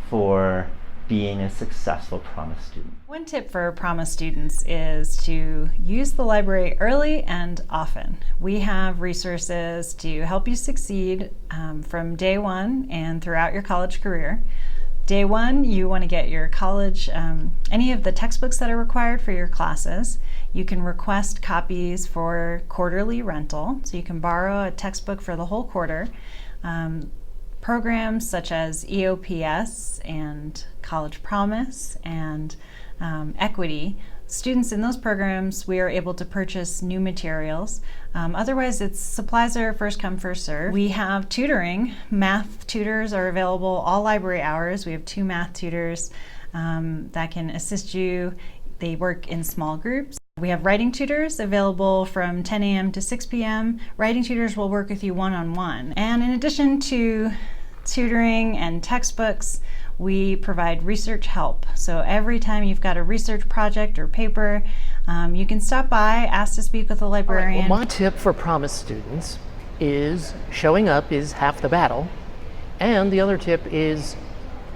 for being a successful Promise student. One tip for Promise students is to use the library early and often. We have resources to help you succeed from day one and throughout your college career. Day one, you want to get your college, any of the textbooks that are required for your classes. You can request copies for quarterly rental, so you can borrow a textbook for the whole quarter. Programs such as EOPS and College Promise and Equity, students in those programs, we are able to purchase new materials. Otherwise, supplies are first come, first serve. We have tutoring. Math tutors are available all library hours. We have 2 math tutors that can assist you. They work in small groups. We have writing tutors available from 10 a.m. to 6 p.m. Writing tutors will work with you one-on-one. And in addition to tutoring and textbooks, we provide research help. So every time you've got a research project or paper, you can stop by, ask to speak with a librarian. Well, my tip for Promise students is showing up is half the battle, and the other tip is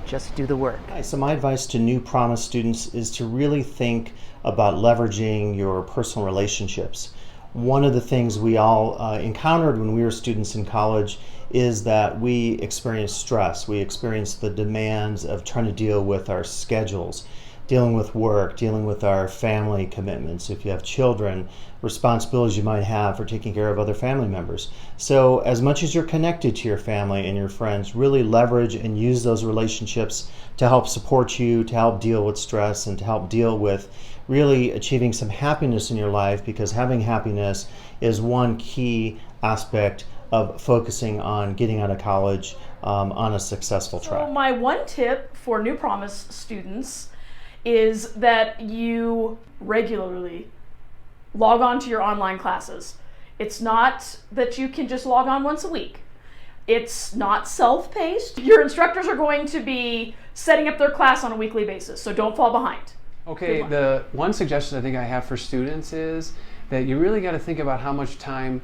just do the work. So my advice to new Promise students is to really think about leveraging your personal relationships. One of the things we all encountered when we were students in college is that we experienced stress. We experienced the demands of trying to deal with our schedules, dealing with work, dealing with our family commitments. If you have children, responsibilities you might have for taking care of other family members. So as much as you're connected to your family and your friends, really leverage and use those relationships to help support you, to help deal with stress, and to help deal with really achieving some happiness in your life, because having happiness is one key aspect of focusing on getting out of college on a successful track. So my one tip for new Promise students is that you regularly log on to your online classes. It's not that you can just log on once a week. It's not self-paced. Your instructors are going to be setting up their class on a weekly basis, so don't fall behind. Okay, the one suggestion I think I have for students is that you really got to think about how much time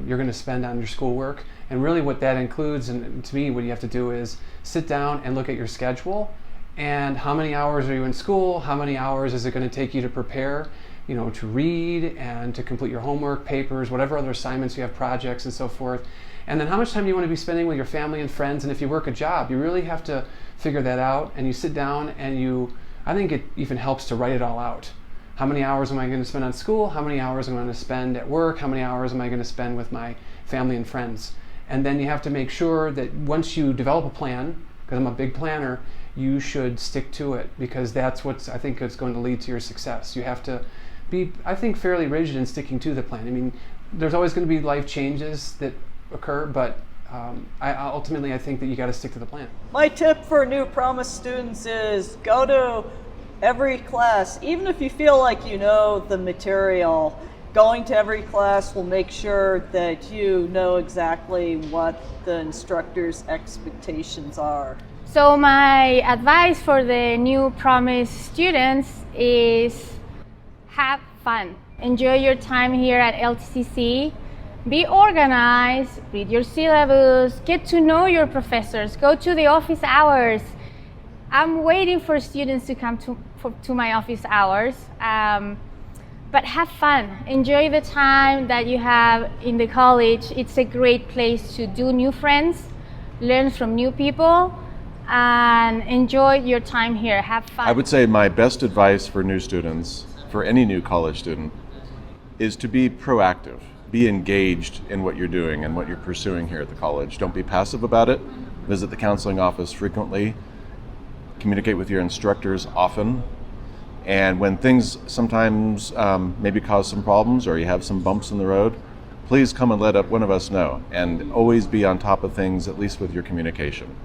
you're going to spend on your schoolwork, and really what that includes, and to me what you have to do is sit down and look at your schedule and how many hours are you in school, how many hours is it going to take you to prepare, to read and to complete your homework, papers, whatever other assignments you have, projects and so forth, and then how much time do you want to be spending with your family and friends, and if you work a job, you really have to figure that out, and you sit down and I think it even helps to write it all out. How many hours am I going to spend on school? How many hours am I going to spend at work? How many hours am I going to spend with my family and friends? And then you have to make sure that once you develop a plan, because I'm a big planner, you should stick to it, because that's what I think is going to lead to your success. You have to be, I think, fairly rigid in sticking to the plan. I mean, there's always going to be life changes that occur, but ultimately I think that you got to stick to the plan. My tip for new Promise students is go to every class, even if you feel like you know the material, going to every class will make sure that you know exactly what the instructor's expectations are. So my advice for the new Promise students is have fun. Enjoy your time here at LTCC. Be organized, read your syllabus, get to know your professors, go to the office hours. I'm waiting for students to come to my office hours, but have fun. Enjoy the time that you have in the college. It's a great place to do new friends, learn from new people, and enjoy your time here. Have fun. I would say my best advice for new students, for any new college student, is to be proactive. Be engaged in what you're doing and what you're pursuing here at the college. Don't be passive about it. Visit the counseling office frequently. Communicate with your instructors often. And when things sometimes maybe cause some problems or you have some bumps in the road, please come and let one of us know. And always be on top of things, at least with your communication.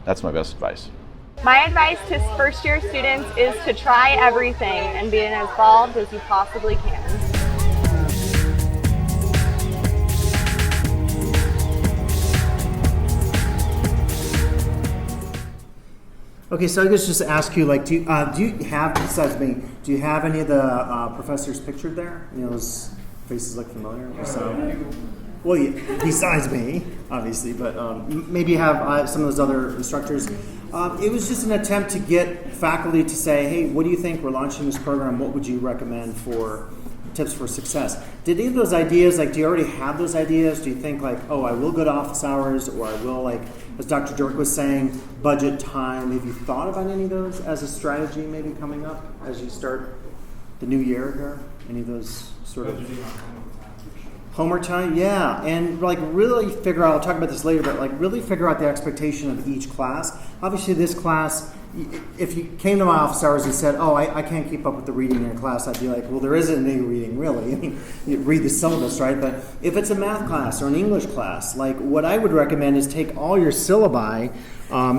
That's my best advice. My advice to first-year students is to try everything and be as involved as you possibly can. Okay, so I guess just ask you, like, do you have, besides me, do you have any of the professors pictured there? You know, those faces look familiar or so? Well, yeah, besides me, obviously, but maybe you have some of those other instructors. It was just an attempt to get faculty to say, hey, what do you think? We're launching this program. What would you recommend for tips for success? Did any of those ideas, like, do you already have those ideas? Do you think, like, oh, I will go to office hours, or I will, like, as Dr. Dirk was saying, budget time? Have you thought about any of those as a strategy maybe coming up as you start the new year here? Any of those sort of homework time? Yeah, and like really figure out, I'll talk about this later, but like really figure out the expectation of each class. Obviously this class, if you came to my office hours and said, oh, I can't keep up with the reading in class, I'd be like, well, there isn't any reading really. I mean, you read the syllabus, right? But if it's a math class or an English class, like what I would recommend is take all your syllabi,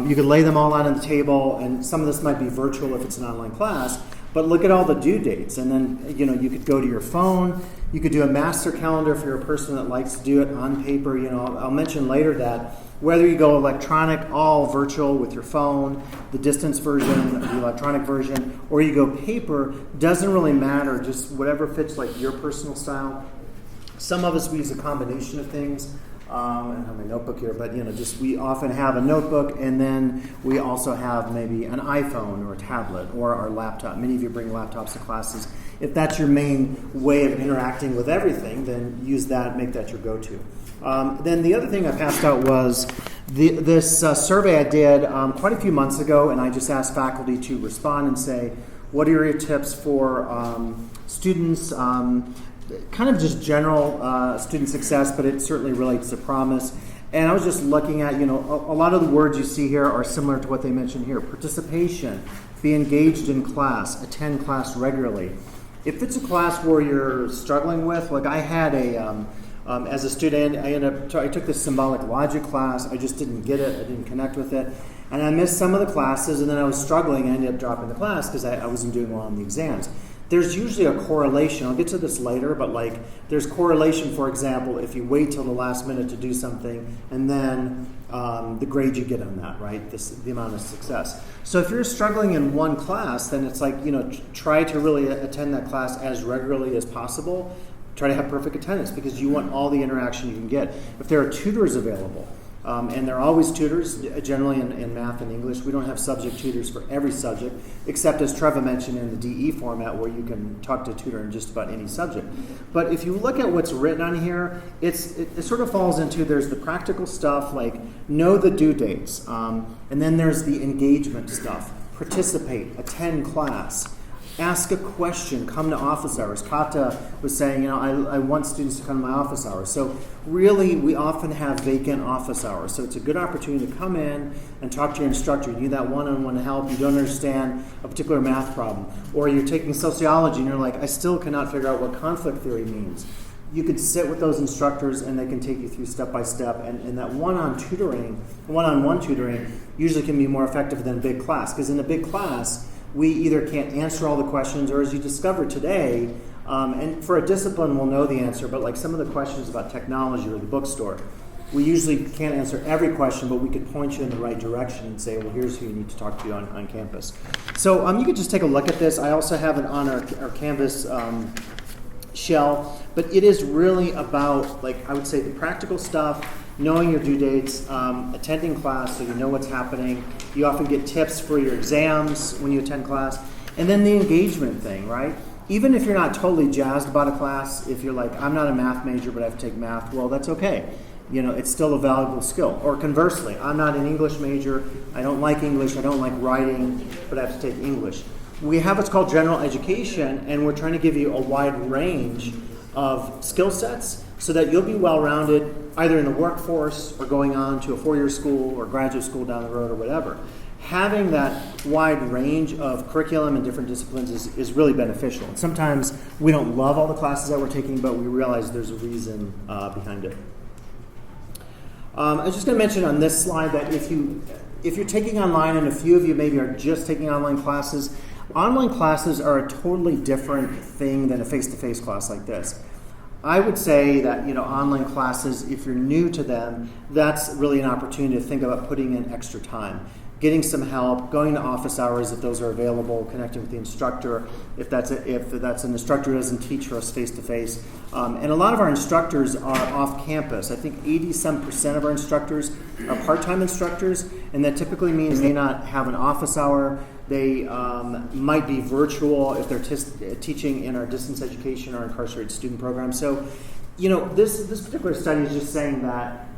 you could lay them all out on the table, and some of this might be virtual if it's an online class, but look at all the due dates, and then you could go to your phone. You could do a master calendar if you're a person that likes to do it on paper. I'll mention later that whether you go electronic, all virtual with your phone, the distance version, the electronic version, or you go paper, doesn't really matter. Just whatever fits like your personal style. Some of us, we use a combination of things. I don't have my notebook here, but we often have a notebook, and then we also have maybe an iPhone or a tablet or our laptop. Many of you bring laptops to classes. If that's your main way of interacting with everything, then use that, make that your go-to. Then the other thing I passed out was this survey I did quite a few months ago, and I just asked faculty to respond and say, what are your tips for students, kind of just general student success, but it certainly relates to Promise. And I was just looking at, a lot of the words you see here are similar to what they mentioned here. Participation, be engaged in class, attend class regularly. If it's a class where you're struggling with, like I had as a student, I took this symbolic logic class. I just didn't get it. I didn't connect with it. And I missed some of the classes, and then I was struggling. I ended up dropping the class because I wasn't doing well on the exams. There's usually a correlation. I'll get to this later, but there's correlation, for example, if you wait till the last minute to do something, and then the grade you get on that, right? The amount of success. So if you're struggling in one class, then it's like, try to really attend that class as regularly as possible. Try to have perfect attendance because you want all the interaction you can get. If there are tutors available, and there are always tutors, generally in math and English. We don't have subject tutors for every subject, except as Treva mentioned in the DE format where you can talk to a tutor in just about any subject. But if you look at what's written on here, it sort of falls into, there's the practical stuff like know the due dates, and then there's the engagement stuff, participate, attend class, ask a question, come to office hours. Kata was saying, I want students to come to my office hours. So really, we often have vacant office hours. So it's a good opportunity to come in and talk to your instructor. You need that one-on-one help. You don't understand a particular math problem. Or you're taking sociology and you're like, I still cannot figure out what conflict theory means. You could sit with those instructors and they can take you through step by step. And that one-on-one tutoring usually can be more effective than a big class. Because in a big class, we either can't answer all the questions, or as you discovered today, and for a discipline we'll know the answer, but like some of the questions about technology or the bookstore, we usually can't answer every question, but we could point you in the right direction and say, well, here's who you need to talk to on campus. So you could just take a look at this. I also have it on our Canvas shell, but it is really about, like, I would say the practical stuff, knowing your due dates, attending class so you know what's happening. You often get tips for your exams when you attend class, and then the engagement thing, right? Even if you're not totally jazzed about a class, if you're like, I'm not a math major, but I have to take math, well, that's okay. You know, it's still a valuable skill. Or conversely, I'm not an English major, I don't like English, I don't like writing, but I have to take English. We have what's called general education, and we're trying to give you a wide range of skill sets so that you'll be well-rounded either in the workforce or going on to a four-year school or graduate school down the road or whatever. Having that wide range of curriculum and different disciplines is really beneficial. And sometimes we don't love all the classes that we're taking, but we realize there's a reason behind it. I was just going to mention on this slide that if you're taking online, and a few of you maybe are just taking online classes are a totally different thing than a face-to-face class like this. I would say that, online classes, if you're new to them, that's really an opportunity to think about putting in extra time, getting some help, going to office hours if those are available, connecting with the instructor if that's an instructor who doesn't teach for us face-to-face. And a lot of our instructors are off campus. I think 80% of our instructors are part-time instructors, and that typically means they may not have an office hour. They might be virtual if they're teaching in our distance education or incarcerated student program. So, this particular study is just saying that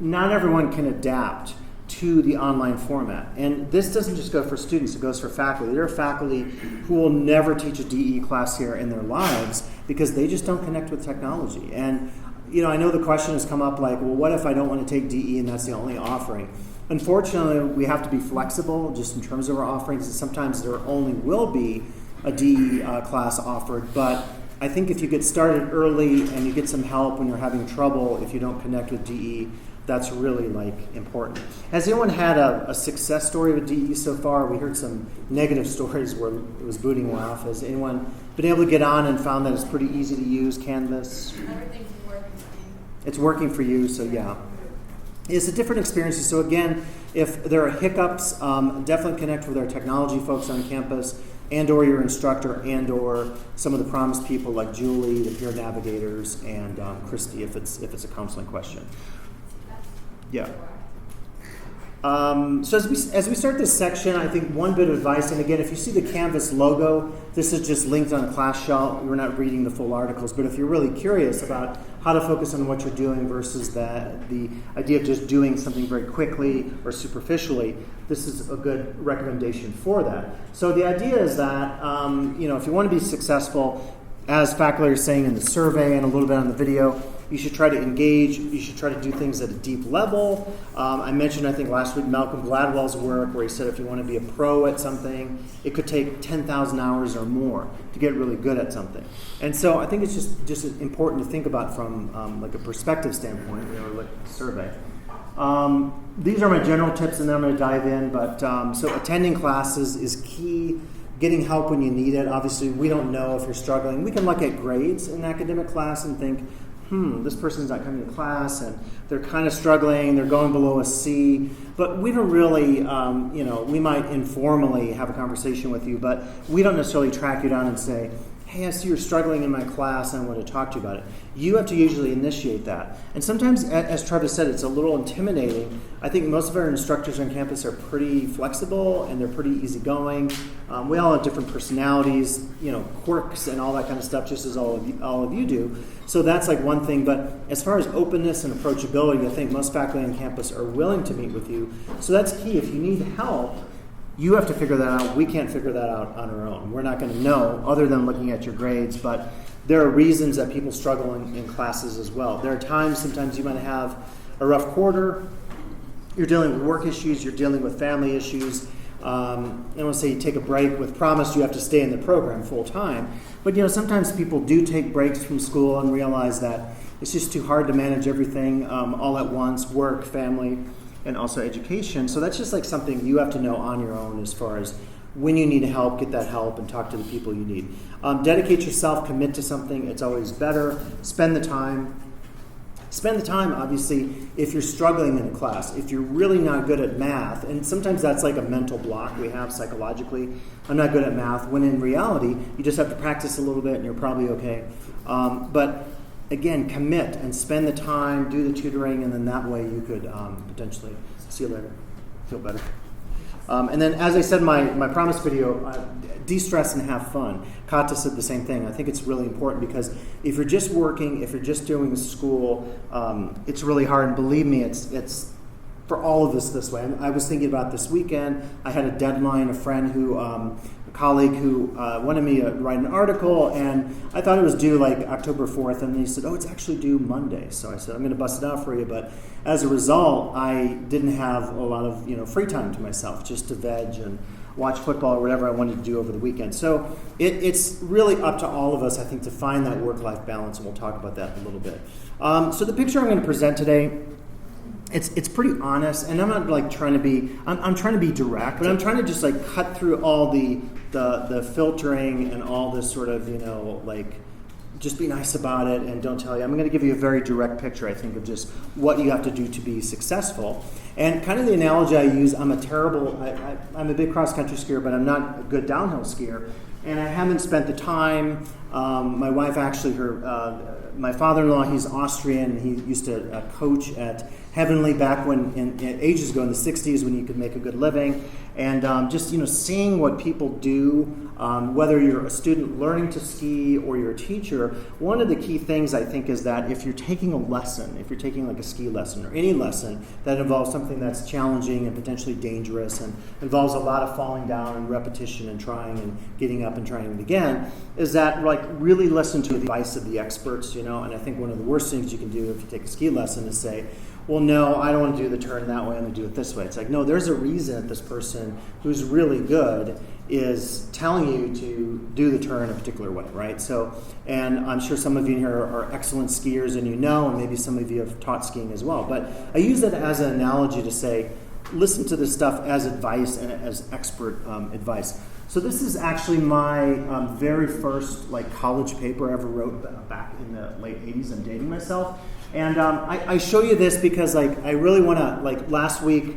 not everyone can adapt to the online format. And this doesn't just go for students, it goes for faculty. There are faculty who will never teach a DE class here in their lives because they just don't connect with technology. And, I know the question has come up like, well, what if I don't want to take DE and that's the only offering? Unfortunately, we have to be flexible just in terms of our offerings, and sometimes there only will be a DE class offered, but I think if you get started early and you get some help when you're having trouble, if you don't connect with DE, that's really important. Has anyone had a success story with DE so far? We heard some negative stories where it was booting off. Has anyone been able to get on and found that it's pretty easy to use Canvas? Everything's working for me. It's working for you, so yeah. It's a different experience. So again, if there are hiccups, definitely connect with our technology folks on campus and or your instructor and or some of the Promise people like Julie, the peer navigators, and Christy if it's a counseling question. Yeah. So as we start this section, I think one bit of advice, and again, if you see the Canvas logo, this is just linked on a class shell. We're not reading the full articles, but if you're really curious about how to focus on what you're doing versus the idea of just doing something very quickly or superficially, this is a good recommendation for that. So the idea is that, if you want to be successful, as faculty are saying in the survey and a little bit on the video, you should try to engage. You should try to do things at a deep level. I mentioned, I think last week, Malcolm Gladwell's work where he said if you want to be a pro at something, it could take 10,000 hours or more to get really good at something. And so I think it's just important to think about from like a perspective standpoint, like a survey. These are my general tips, and then I'm going to dive in. But so attending classes is key. Getting help when you need it. Obviously, we don't know if you're struggling. We can look at grades in academic class and think, this person's not coming to class and they're kind of struggling, they're going below a C, but we don't really, we might informally have a conversation with you, but we don't necessarily track you down and say, hey, I see you're struggling in my class and I want to talk to you about it. You have to usually initiate that. And sometimes, as Treva said, it's a little intimidating. I think most of our instructors on campus are pretty flexible and they're pretty easygoing. We all have different personalities, quirks and all that kind of stuff, just as all of you do. So that's like one thing. But as far as openness and approachability, I think most faculty on campus are willing to meet with you. So that's key. If you need help, you have to figure that out. We can't figure that out on our own. We're not going to know other than looking at your grades, but there are reasons that people struggle in classes as well. There are times, sometimes you might have a rough quarter, you're dealing with work issues, you're dealing with family issues. I want to say you take a break with Promise, you have to stay in the program full time. But sometimes people do take breaks from school and realize that it's just too hard to manage everything all at once, work, family, and also education. So that's just like something you have to know on your own as far as when you need help, get that help and talk to the people you need. Dedicate yourself, commit to something. It's always better. Spend the time. Spend the time, obviously, if you're struggling in a class, if you're really not good at math, and sometimes that's like a mental block we have psychologically. I'm not good at math, when in reality, you just have to practice a little bit and you're probably okay. But again, commit and spend the time, do the tutoring, and then that way you could potentially, see you later, feel better. And then, as I said in my promise video, de-stress and have fun. Kata said the same thing. I think it's really important because if you're just working, if you're just doing school, it's really hard. And believe me, it's for all of us this way. I was thinking about this weekend. I had a deadline, a friend who, a colleague who wanted me to write an article, and I thought it was due like October 4th, and he said, oh, it's actually due Monday. So I said, I'm going to bust it out for you. But as a result, I didn't have a lot of free time to myself, just to veg and watch football or whatever I wanted to do over the weekend. So it's really up to all of us, I think, to find that work-life balance, and we'll talk about that in a little bit. So the picture I'm going to present today, it's pretty honest, and I'm not like trying to be, I'm trying to be direct, but I'm trying to just like cut through all the filtering and all this sort of, like just be nice about it and don't tell you. I'm going to give you a very direct picture, I think, of just what you have to do to be successful. And kind of the analogy I use, I'm a big cross-country skier, but I'm not a good downhill skier. And I haven't spent the time. My wife actually, my father-in-law, he's Austrian. He used to coach at Heavenly back when, ages ago in the 60s, when you could make a good living. And just, seeing what people do, whether you're a student learning to ski or you're a teacher, one of the key things I think is that if you're taking a lesson, if you're taking like a ski lesson or any lesson that involves something that's challenging and potentially dangerous and involves a lot of falling down and repetition and trying and getting up and trying it again, is that like really listen to the advice of the experts, and I think one of the worst things you can do if you take a ski lesson is say, well, no, I don't want to do the turn that way, I'm going to do it this way. It's like, no, there's a reason that this person who's really good is telling you to do the turn a particular way, right? So, and I'm sure some of you here are excellent skiers and and maybe some of you have taught skiing as well. But I use that as an analogy to say, listen to this stuff as advice and as expert advice. So this is actually my very first college paper I ever wrote back in the late 80s. I'm dating myself. And I show you this because I really want to, last week,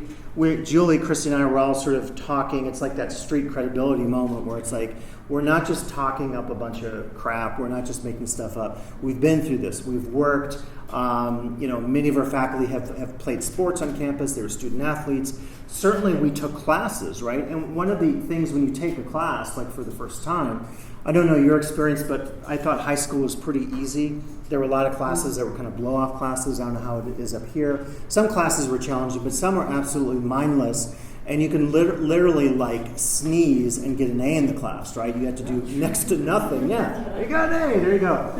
Julie, Christy, and I were all sort of talking. It's like that street credibility moment where it's like, we're not just talking up a bunch of crap. We're not just making stuff up. We've been through this. We've worked. Many of our faculty have played sports on campus. They were student athletes. Certainly we took classes, right? And one of the things when you take a class, for the first time, I don't know your experience, but I thought high school was pretty easy. There were a lot of classes that were kind of blow-off classes. I don't know how it is up here. Some classes were challenging, but some are absolutely mindless. And you can literally sneeze and get an A in the class, right? You have to do next to nothing. Yeah, you got an A. There you go.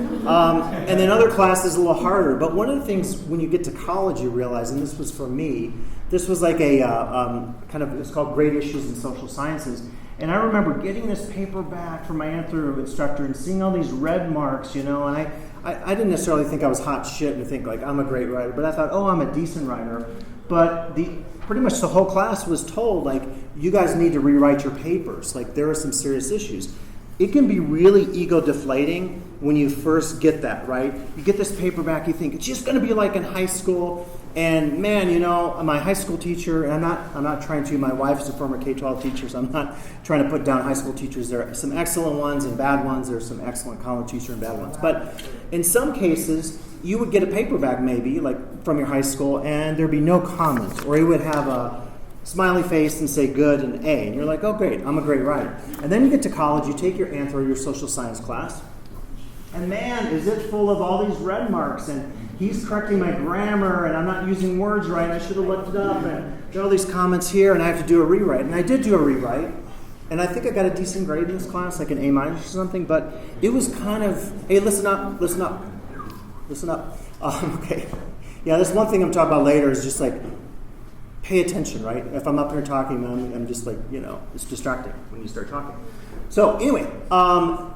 And then other classes a little harder. But one of the things when you get to college, you realize, and this was for me, this was like a it's called Great Issues in Social Sciences. And I remember getting this paper back from my anthro instructor and seeing all these red marks, and I didn't necessarily think I was hot shit and think I'm a great writer, but I thought, I'm a decent writer. But pretty much the whole class was told, you guys need to rewrite your papers. There are some serious issues. It can be really ego deflating when you first get that, right? You get this paper back, you think it's just going to be like in high school. And man, my high school teacher, and I'm not trying to, my wife is a former K-12 teacher, so I'm not trying to put down high school teachers. There are some excellent ones and bad ones. There are some excellent college teachers and bad ones. But in some cases, you would get a paper back maybe, from your high school, and there'd be no comments. Or you would have a smiley face and say good and A. And you're like, oh great, I'm a great writer. And then you get to college, you take your anthro, your social science class, and man, is it full of all these red marks, and he's correcting my grammar, and I'm not using words right, I should have looked it up, and there are all these comments here, and I have to do a rewrite. And I did do a rewrite, and I think I got a decent grade in this class, like an A- or something, but it was kind of, hey, listen up. Okay. Yeah, this one thing I'm talking about later is just pay attention, right? If I'm up here talking, I'm just it's distracting when you start talking. So anyway,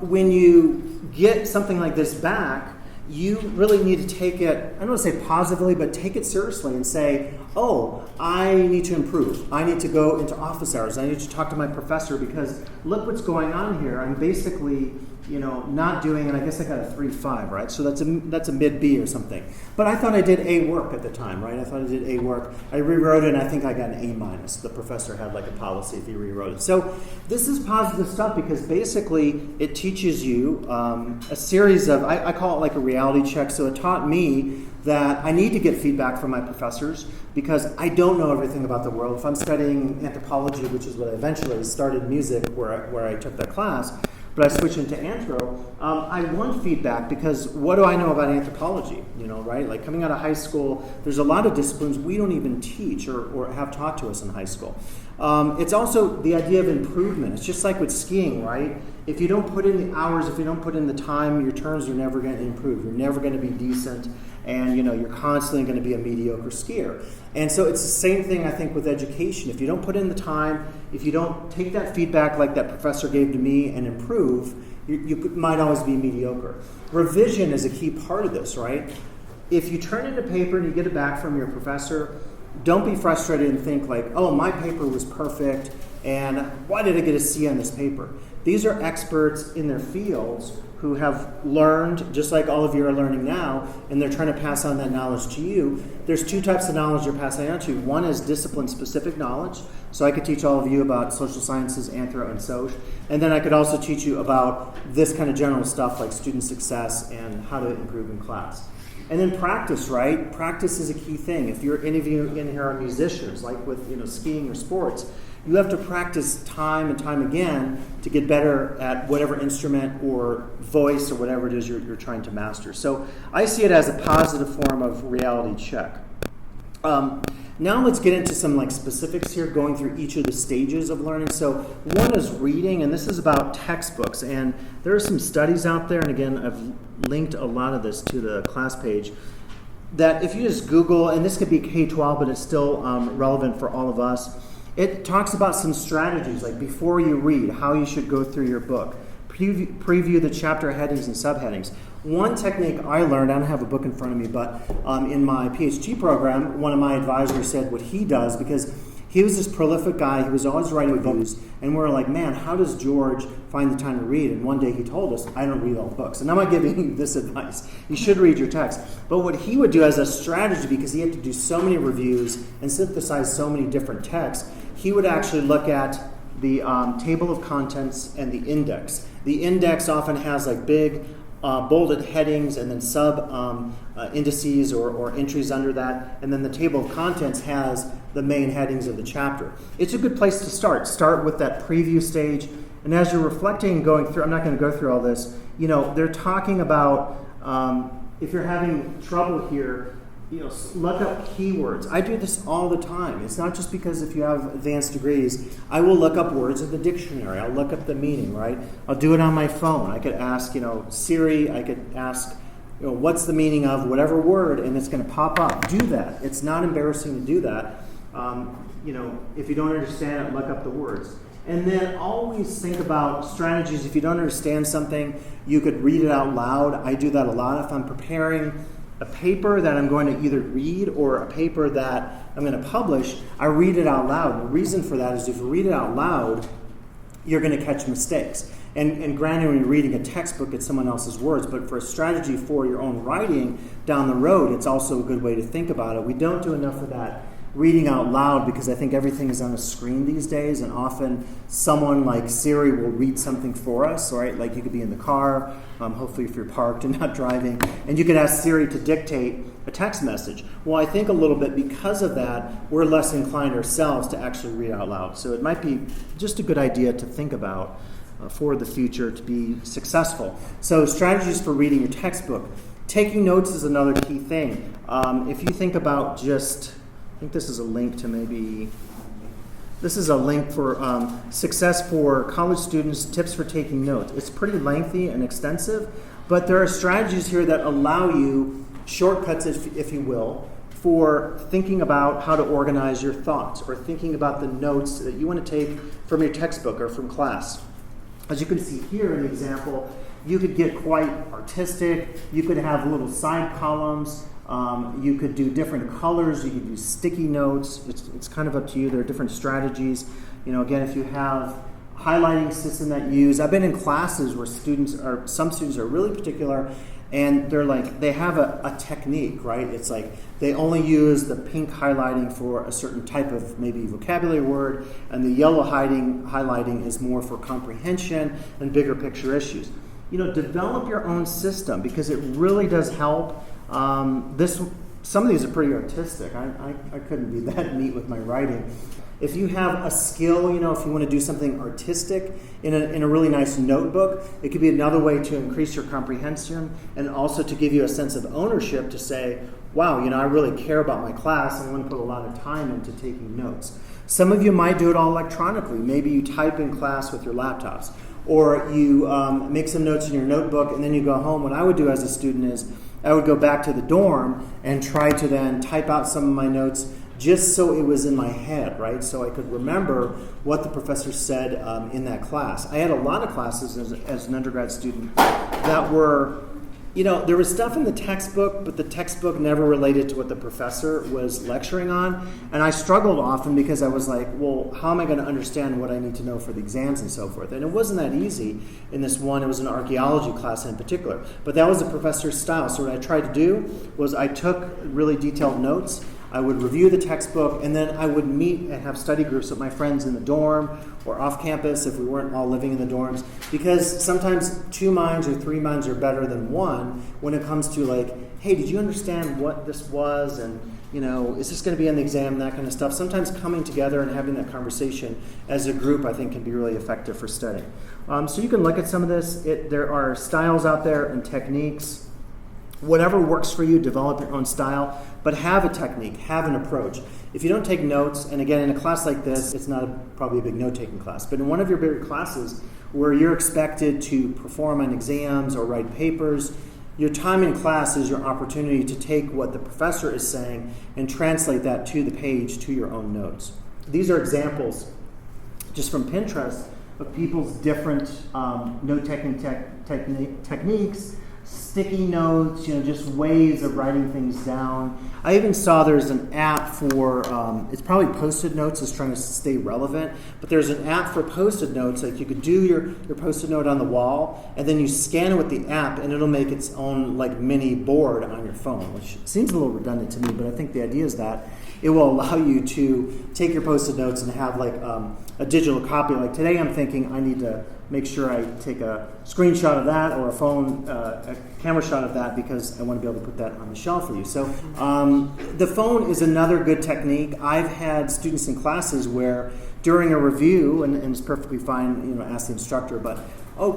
when you get something like this back, you really need to take it, I don't want to say positively, but take it seriously and say, oh, I need to improve. I need to go into office hours. I need to talk to my professor because look what's going on here. I'm basically, not doing, and I guess I got a 3.5, right? So that's a mid B or something. But I thought I did A work at the time, right? I thought I did A work. I rewrote it, and I think I got an A minus. The professor had like a policy if he rewrote it. So this is positive stuff because basically it teaches you a series of, I call it like a reality check. So it taught me that I need to get feedback from my professors because I don't know everything about the world. If I'm studying anthropology, which is what I eventually started music where I took that class, but I switched into anthro, I want feedback because what do I know about anthropology? Right? Like coming out of high school, there's a lot of disciplines we don't even teach or have taught to us in high school. It's also the idea of improvement. It's just like with skiing, right? If you don't put in the hours, if you don't put in the time, your turns are never going to improve. You're never going to be decent, and you're constantly going to be a mediocre skier. And so it's the same thing, I think, with education. If you don't put in the time, if you don't take that feedback like that professor gave to me and improve, you might always be mediocre. Revision is a key part of this, right? If you turn in a paper and you get it back from your professor, don't be frustrated and think like, oh, my paper was perfect, and why did I get a C on this paper? These are experts in their fields who have learned, just like all of you are learning now, and they're trying to pass on that knowledge to you. There's two types of knowledge you're passing on to. One is discipline-specific knowledge. So I could teach all of you about social sciences, anthro, and soc. And then I could also teach you about this kind of general stuff like student success and how to improve in class. And then practice, right? Practice is a key thing. If you're any of you in here are musicians, like with skiing or sports, you have to practice time and time again to get better at whatever instrument or voice or whatever it is you're trying to master. So I see it as a positive form of reality check. Now let's get into some specifics here, going through each of the stages of learning. So one is reading, and this is about textbooks. And there are some studies out there, and again, I've linked a lot of this to the class page, that if you just Google, and this could be K-12, but it's still relevant for all of us, it talks about some strategies, like before you read, how you should go through your book, preview the chapter headings and subheadings. One technique I learned, I don't have a book in front of me, but in my PhD program, one of my advisors said what he does, because he was this prolific guy, he was always writing books, and we're like, man, how does George find the time to read? And one day he told us, I don't read all the books. And I'm not giving you this advice. You should read your text. But what he would do as a strategy, because he had to do so many reviews and synthesize so many different texts, he would actually look at the table of contents and the index. The index often has big bolded headings and then sub indices or entries under that. And then the table of contents has the main headings of the chapter. It's a good place to start. Start with that preview stage. And as you're reflecting and going through, I'm not going to go through all this, they're talking about if you're having trouble here, look up keywords. I do this all the time. It's not just because if you have advanced degrees, I will look up words in the dictionary. I'll look up the meaning, right? I'll do it on my phone. I could ask, Siri, I could ask, what's the meaning of whatever word, and it's going to pop up. Do that. It's not embarrassing to do that. If you don't understand it, look up the words. And then always think about strategies. If you don't understand something, you could read it out loud. I do that a lot. If I'm preparing a paper that I'm going to either read or a paper that I'm going to publish, I read it out loud. The reason for that is if you read it out loud, you're going to catch mistakes. And granted, when you're reading a textbook, it's someone else's words, but for a strategy for your own writing down the road, it's also a good way to think about it. We don't do enough of that reading out loud because I think everything is on a screen these days, and often someone like Siri will read something for us, right? Like you could be in the car, hopefully if you're parked and not driving, and you could ask Siri to dictate a text message. Well, I think a little bit because of that, we're less inclined ourselves to actually read out loud. So it might be just a good idea to think about for the future to be successful. So strategies for reading your textbook. Taking notes is another key thing. If you think about just, I think this is a link to this is a link for success for college students, tips for taking notes. It's pretty lengthy and extensive, but there are strategies here that allow you shortcuts, if you will, for thinking about how to organize your thoughts or thinking about the notes that you want to take from your textbook or from class. As you can see here in the example, you could get quite artistic. You could have little side columns. You could do different colors. You could use sticky notes. It's kind of up to you. There are different strategies. Again, if you have highlighting system that you use. I've been in classes where some students are really particular, and they have a technique, right? It's like they only use the pink highlighting for a certain type of maybe vocabulary word, and the yellow highlighting is more for comprehension and bigger picture issues. Develop your own system because it really does help. Some of these are pretty artistic. I couldn't be that neat with my writing. If you have a skill, if you want to do something artistic in a really nice notebook, it could be another way to increase your comprehension and also to give you a sense of ownership to say, wow, I really care about my class and I want to put a lot of time into taking notes. Some of you might do it all electronically. Maybe you type in class with your laptops, or you make some notes in your notebook and then you go home. What I would do as a student is I would go back to the dorm and try to then type out some of my notes just so it was in my head, right? So I could remember what the professor said in that class. I had a lot of classes as an undergrad student that were, there was stuff in the textbook, but the textbook never related to what the professor was lecturing on. And I struggled often because I was like, well, how am I going to understand what I need to know for the exams and so forth? And it wasn't that easy in this one. It was an archaeology class in particular. But that was the professor's style. So what I tried to do was I took really detailed notes. I would review the textbook, and then I would meet and have study groups with my friends in the dorm or off campus if we weren't all living in the dorms, because sometimes 2 minds or 3 minds are better than one when it comes to hey, did you understand what this was? And, is this going to be on the exam, that kind of stuff. Sometimes coming together and having that conversation as a group, I think, can be really effective for studying. So you can look at some of this. There are styles out there and techniques. Whatever works for you, develop your own style, but have a technique, have an approach. If you don't take notes, and again, in a class like this, it's not probably a big note-taking class, but in one of your bigger classes where you're expected to perform on exams or write papers, your time in class is your opportunity to take what the professor is saying and translate that to the page, to your own notes. These are examples just from Pinterest of people's different note-taking techniques, sticky notes, just ways of writing things down. I even saw there's an app for, it's probably Post-it notes is trying to stay relevant, but there's an app for Post-it notes. Like you could do your Post-it note on the wall, and then you scan it with the app, and it'll make its own mini board on your phone, which seems a little redundant to me, but I think the idea is that it will allow you to take your Post-it notes and have a digital copy. Like today I'm thinking I need to make sure I take a screenshot of that or a camera shot of that because I want to be able to put that on the shelf for you. So the phone is another good technique. I've had students in classes where during a review, and it's perfectly fine, ask the instructor, but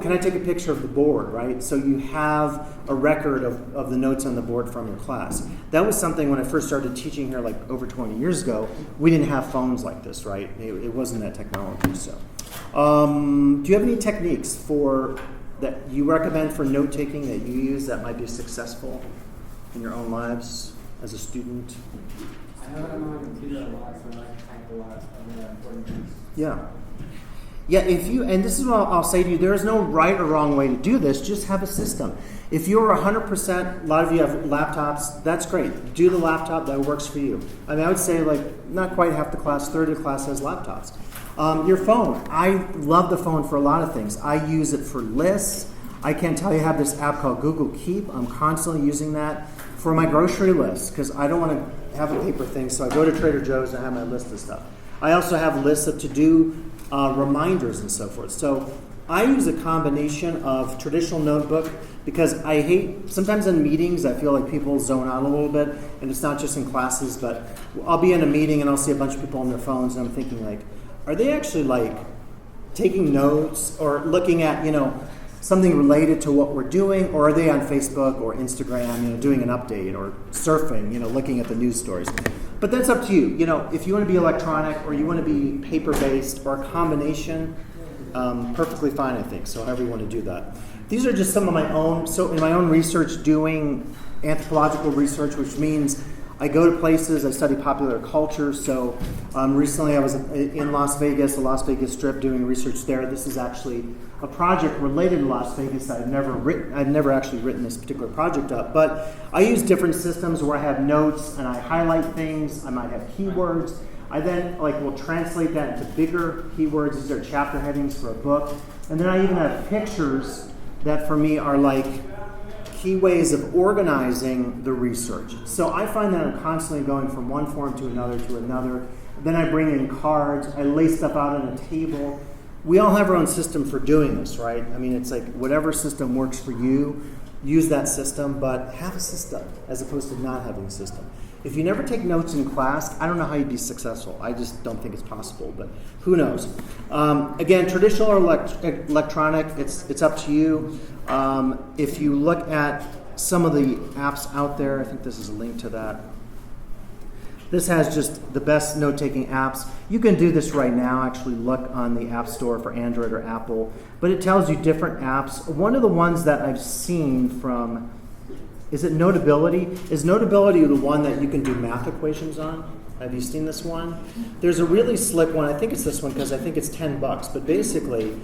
can I take a picture of the board, right? So you have a record of the notes on the board from your class. That was something when I first started teaching here over 20 years ago, we didn't have phones like this, right? It wasn't that technology. So do you have any techniques that you recommend for note-taking that you use that might be successful in your own lives as a student? I know that I'm on a computer a lot, so I like to type a lot of important things. Yeah. Yeah, and this is what I'll say to you, there is no right or wrong way to do this, just have a system. If you're 100%, a lot of you have laptops, that's great. Do the laptop, that works for you. I would say not quite half the class, third of the class has laptops. Your phone, I love the phone for a lot of things. I use it for lists. I can't tell you, I have this app called Google Keep. I'm constantly using that for my grocery list because I don't want to have a paper thing, so I go to Trader Joe's and I have my list of stuff. I also have lists of to-do reminders and so forth. So I use a combination of traditional notebook because I hate, sometimes in meetings, I feel like people zone out a little bit, and it's not just in classes, but I'll be in a meeting and I'll see a bunch of people on their phones and I'm thinking are they actually taking notes or looking at, something related to what we're doing, or are they on Facebook or Instagram, doing an update or surfing, looking at the news stories? But that's up to you. If you want to be electronic or you want to be paper-based or a combination, perfectly fine, I think. So however you want to do that. These are just some of my own. So in my own research, doing anthropological research, which means I go to places, I study popular culture. So recently I was in Las Vegas, the Las Vegas Strip, doing research there. This is actually a project related to Las Vegas. I've never actually written this particular project up, but I use different systems where I have notes and I highlight things. I might have keywords. I then will translate that into bigger keywords. These are chapter headings for a book. And then I even have pictures that for me are like key ways of organizing the research. So I find that I'm constantly going from one form to another to another. Then I bring in cards. I lay stuff out on a table. We all have our own system for doing this, right? I mean, it's like whatever system works for you, use that system, but have a system as opposed to not having a system. If you never take notes in class, I don't know how you'd be successful. I just don't think it's possible, but who knows? Again, traditional or electronic, it's up to you. If you look at some of the apps out there, I think this is a link to that. This has just the best note-taking apps. You can do this right now, actually look on the App Store for Android or Apple, but it tells you different apps. One of the ones that I've seen from, is it Notability? Is Notability the one that you can do math equations on? Have you seen this one? There's a really slick one, I think it's this one because I think it's $10, but basically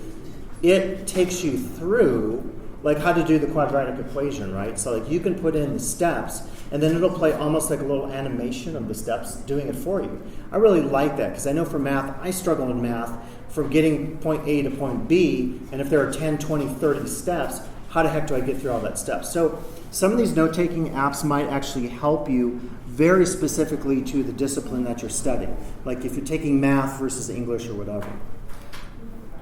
it takes you through like how to do the quadratic equation, right? So like you can put in the steps and then it'll play almost like a little animation of the steps doing it for you. I really like that because I know for math, I struggle in math from getting point A to point B, and if there are 10, 20, 30 steps, how the heck do I get through all that stuff? So some of these note-taking apps might actually help you very specifically to the discipline that you're studying. Like if you're taking math versus English or whatever.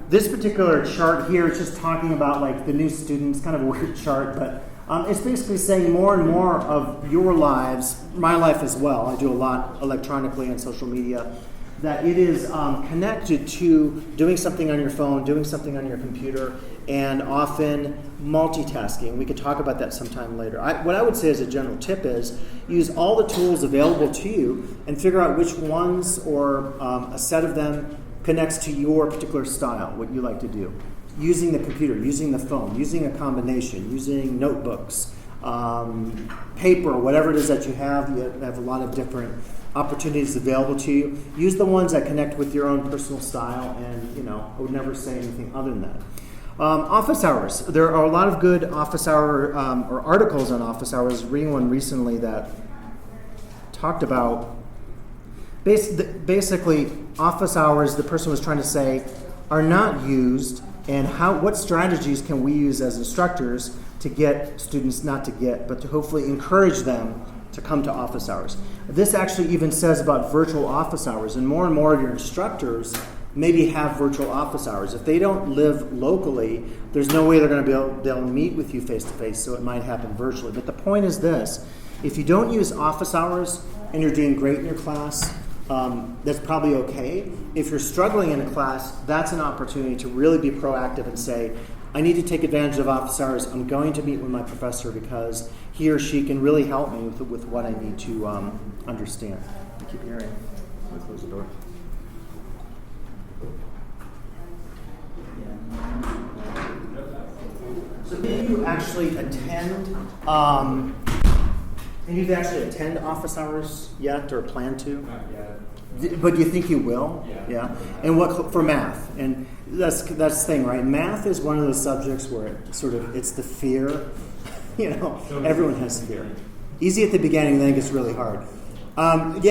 This particular chart here is just talking about like the new students, kind of a weird chart, but it's basically saying more and more of your lives, my life as well, I do a lot electronically on social media, that it is connected to doing something on your phone, doing something on your computer, and often multitasking. We could talk about that sometime later. What I would say as a general tip is use all the tools available to you and figure out which ones or a set of them connects to your particular style, what you like to do. Using the computer, using the phone, using a combination, using notebooks, paper, whatever it is that you have a lot of different opportunities available to you. Use the ones that connect with your own personal style, and I would never say anything other than that. Office hours. There are a lot of good office hour or articles on office hours. I was reading one recently that talked about basically office hours, the person was trying to say, are not used, and what strategies can we use as instructors to get students, not to get, but to hopefully encourage them to come to office hours. This actually even says about virtual office hours, and more of your instructors maybe have virtual office hours. If they don't live locally, there's no way they're going to they'll meet with you face to face, so it might happen virtually. But the point is this: if you don't use office hours and you're doing great in your class, that's probably okay. If you're struggling in a class, that's an opportunity to really be proactive and say, I need to take advantage of office hours. I'm going to meet with my professor because he or she can really help me with what I need to understand. I keep hearing. Let me close the door. So maybe you actually attend office hours yet or plan to? Not yet. But do you think you will? Yeah. And what for math? And that's the thing, right? Math is one of those subjects where it's the fear. Everyone has fear. Easy at the beginning, then it gets really hard. And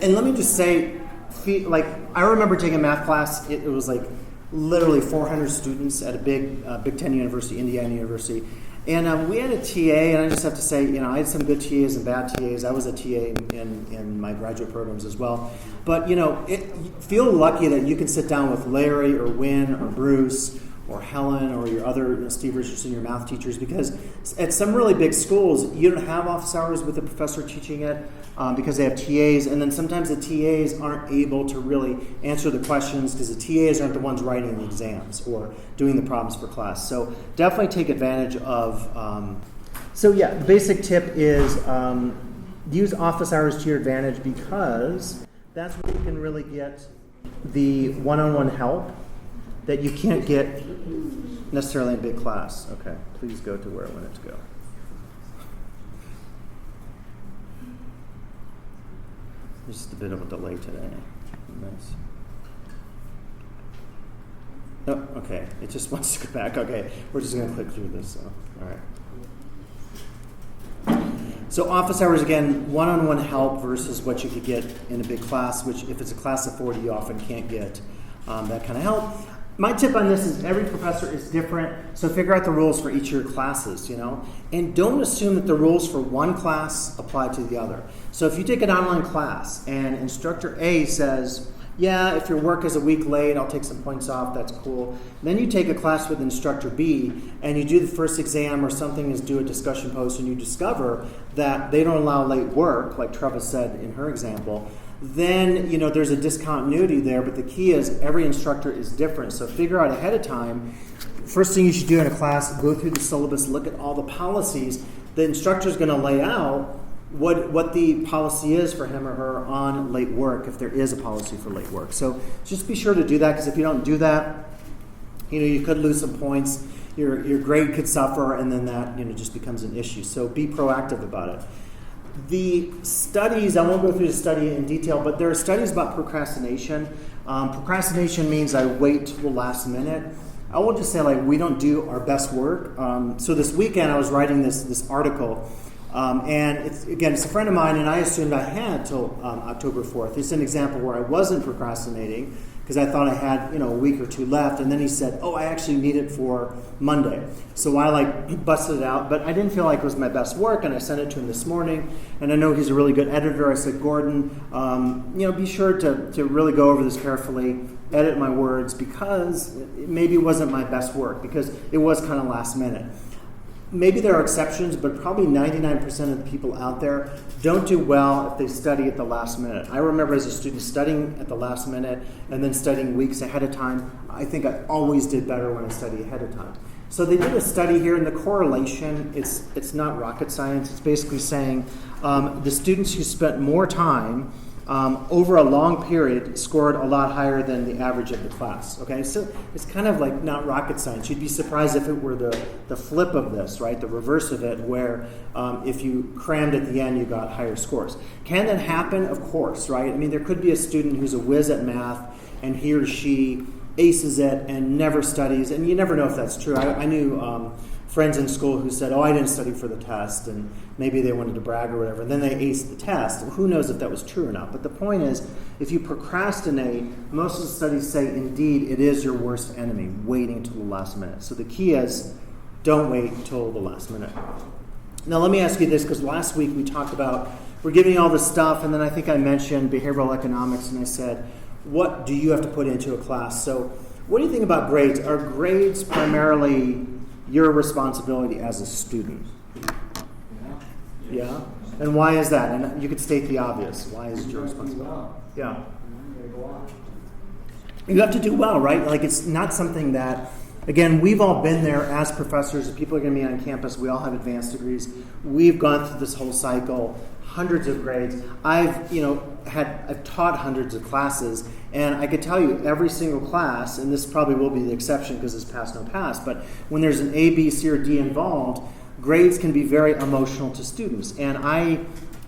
let me just say, I remember taking a math class. It was like literally 400 students at a Big Ten university, Indiana University. And we had a TA, and I just have to say, I had some good TAs and bad TAs. I was a TA in my graduate programs as well. But, feel lucky that you can sit down with Larry or Wynn or Bruce or Helen or your other Steve Richardson, your math teachers, because at some really big schools, you don't have office hours with the professor teaching it because they have TAs, and then sometimes the TAs aren't able to really answer the questions because the TAs aren't the ones writing the exams or doing the problems for class. So definitely take advantage of... the basic tip is use office hours to your advantage because that's where you can really get the one-on-one help that you can't get necessarily in big class. Okay, please go to where I want it to go. There's just a bit of a delay today. Nice. Oh, okay. It just wants to go back. Okay, we're just going to click through this. So, all right. So office hours, again, one-on-one help versus what you could get in a big class, which if it's a class of 40, you often can't get that kind of help. My tip on this is every professor is different, so figure out the rules for each of your classes, and don't assume that the rules for one class apply to the other. So if you take an online class and instructor A says, yeah, if your work is a week late, I'll take some points off, that's cool. Then you take a class with instructor B and you do the first exam or something is do a discussion post and you discover that they don't allow late work, like Treva said in her example, then there's a discontinuity there, but the key is every instructor is different. So figure out ahead of time, first thing you should do in a class, go through the syllabus, look at all the policies. The instructor is going to lay out what the policy is for him or her on late work, if there is a policy for late work. So just be sure to do that, because if you don't do that, you could lose some points, your grade could suffer, and then that just becomes an issue. So be proactive about it. The studies, I won't go through the study in detail, but there are studies about procrastination. Procrastination means I wait till the last minute. I will just say, we don't do our best work. So this weekend I was writing this article, and it's a friend of mine, and I assumed I had till October 4th. It's an example where I wasn't procrastinating because I thought I had a week or two left, and then he said, oh, I actually need it for Monday. So I busted it out, but I didn't feel like it was my best work, and I sent it to him this morning, and I know he's a really good editor. I said, Gordon, be sure to really go over this carefully, edit my words, because it maybe wasn't my best work, because it was kind of last minute. Maybe there are exceptions, but probably 99% of the people out there don't do well if they study at the last minute. I remember as a student studying at the last minute and then studying weeks ahead of time. I think I always did better when I studied ahead of time. So they did a study here, and the correlation, it's not rocket science. It's basically saying the students who spent more time over a long period scored a lot higher than the average of the class. Okay, so it's kind of like not rocket science. You'd be surprised if it were the flip of this, right? The reverse of it, where if you crammed at the end, you got higher scores. Can that happen? Of course, right? I mean, there could be a student who's a whiz at math, and he or she aces it and never studies, and you never know if that's true. I knew friends in school who said, I didn't study for the test, and maybe they wanted to brag or whatever, and then they aced the test. Who knows if that was true or not? But the point is, if you procrastinate, most of the studies say, indeed, it is your worst enemy, waiting till the last minute. So the key is, don't wait till the last minute. Now let me ask you this, because last week we talked about, we're giving you all this stuff, and then I think I mentioned behavioral economics, and I said, what do you have to put into a class? So what do you think about grades? Are grades primarily your responsibility as a student? Yeah? And why is that? And you could state the obvious. Why is it your responsibility? Yeah. You have to do well, right? It's not something that, again, we've all been there as professors. People are going to be on campus. We all have advanced degrees. We've gone through this whole cycle, hundreds of grades. I've taught hundreds of classes, and I could tell you every single class, and this probably will be the exception because it's pass, no pass, but when there's an A, B, C, or D involved, grades can be very emotional to students. And I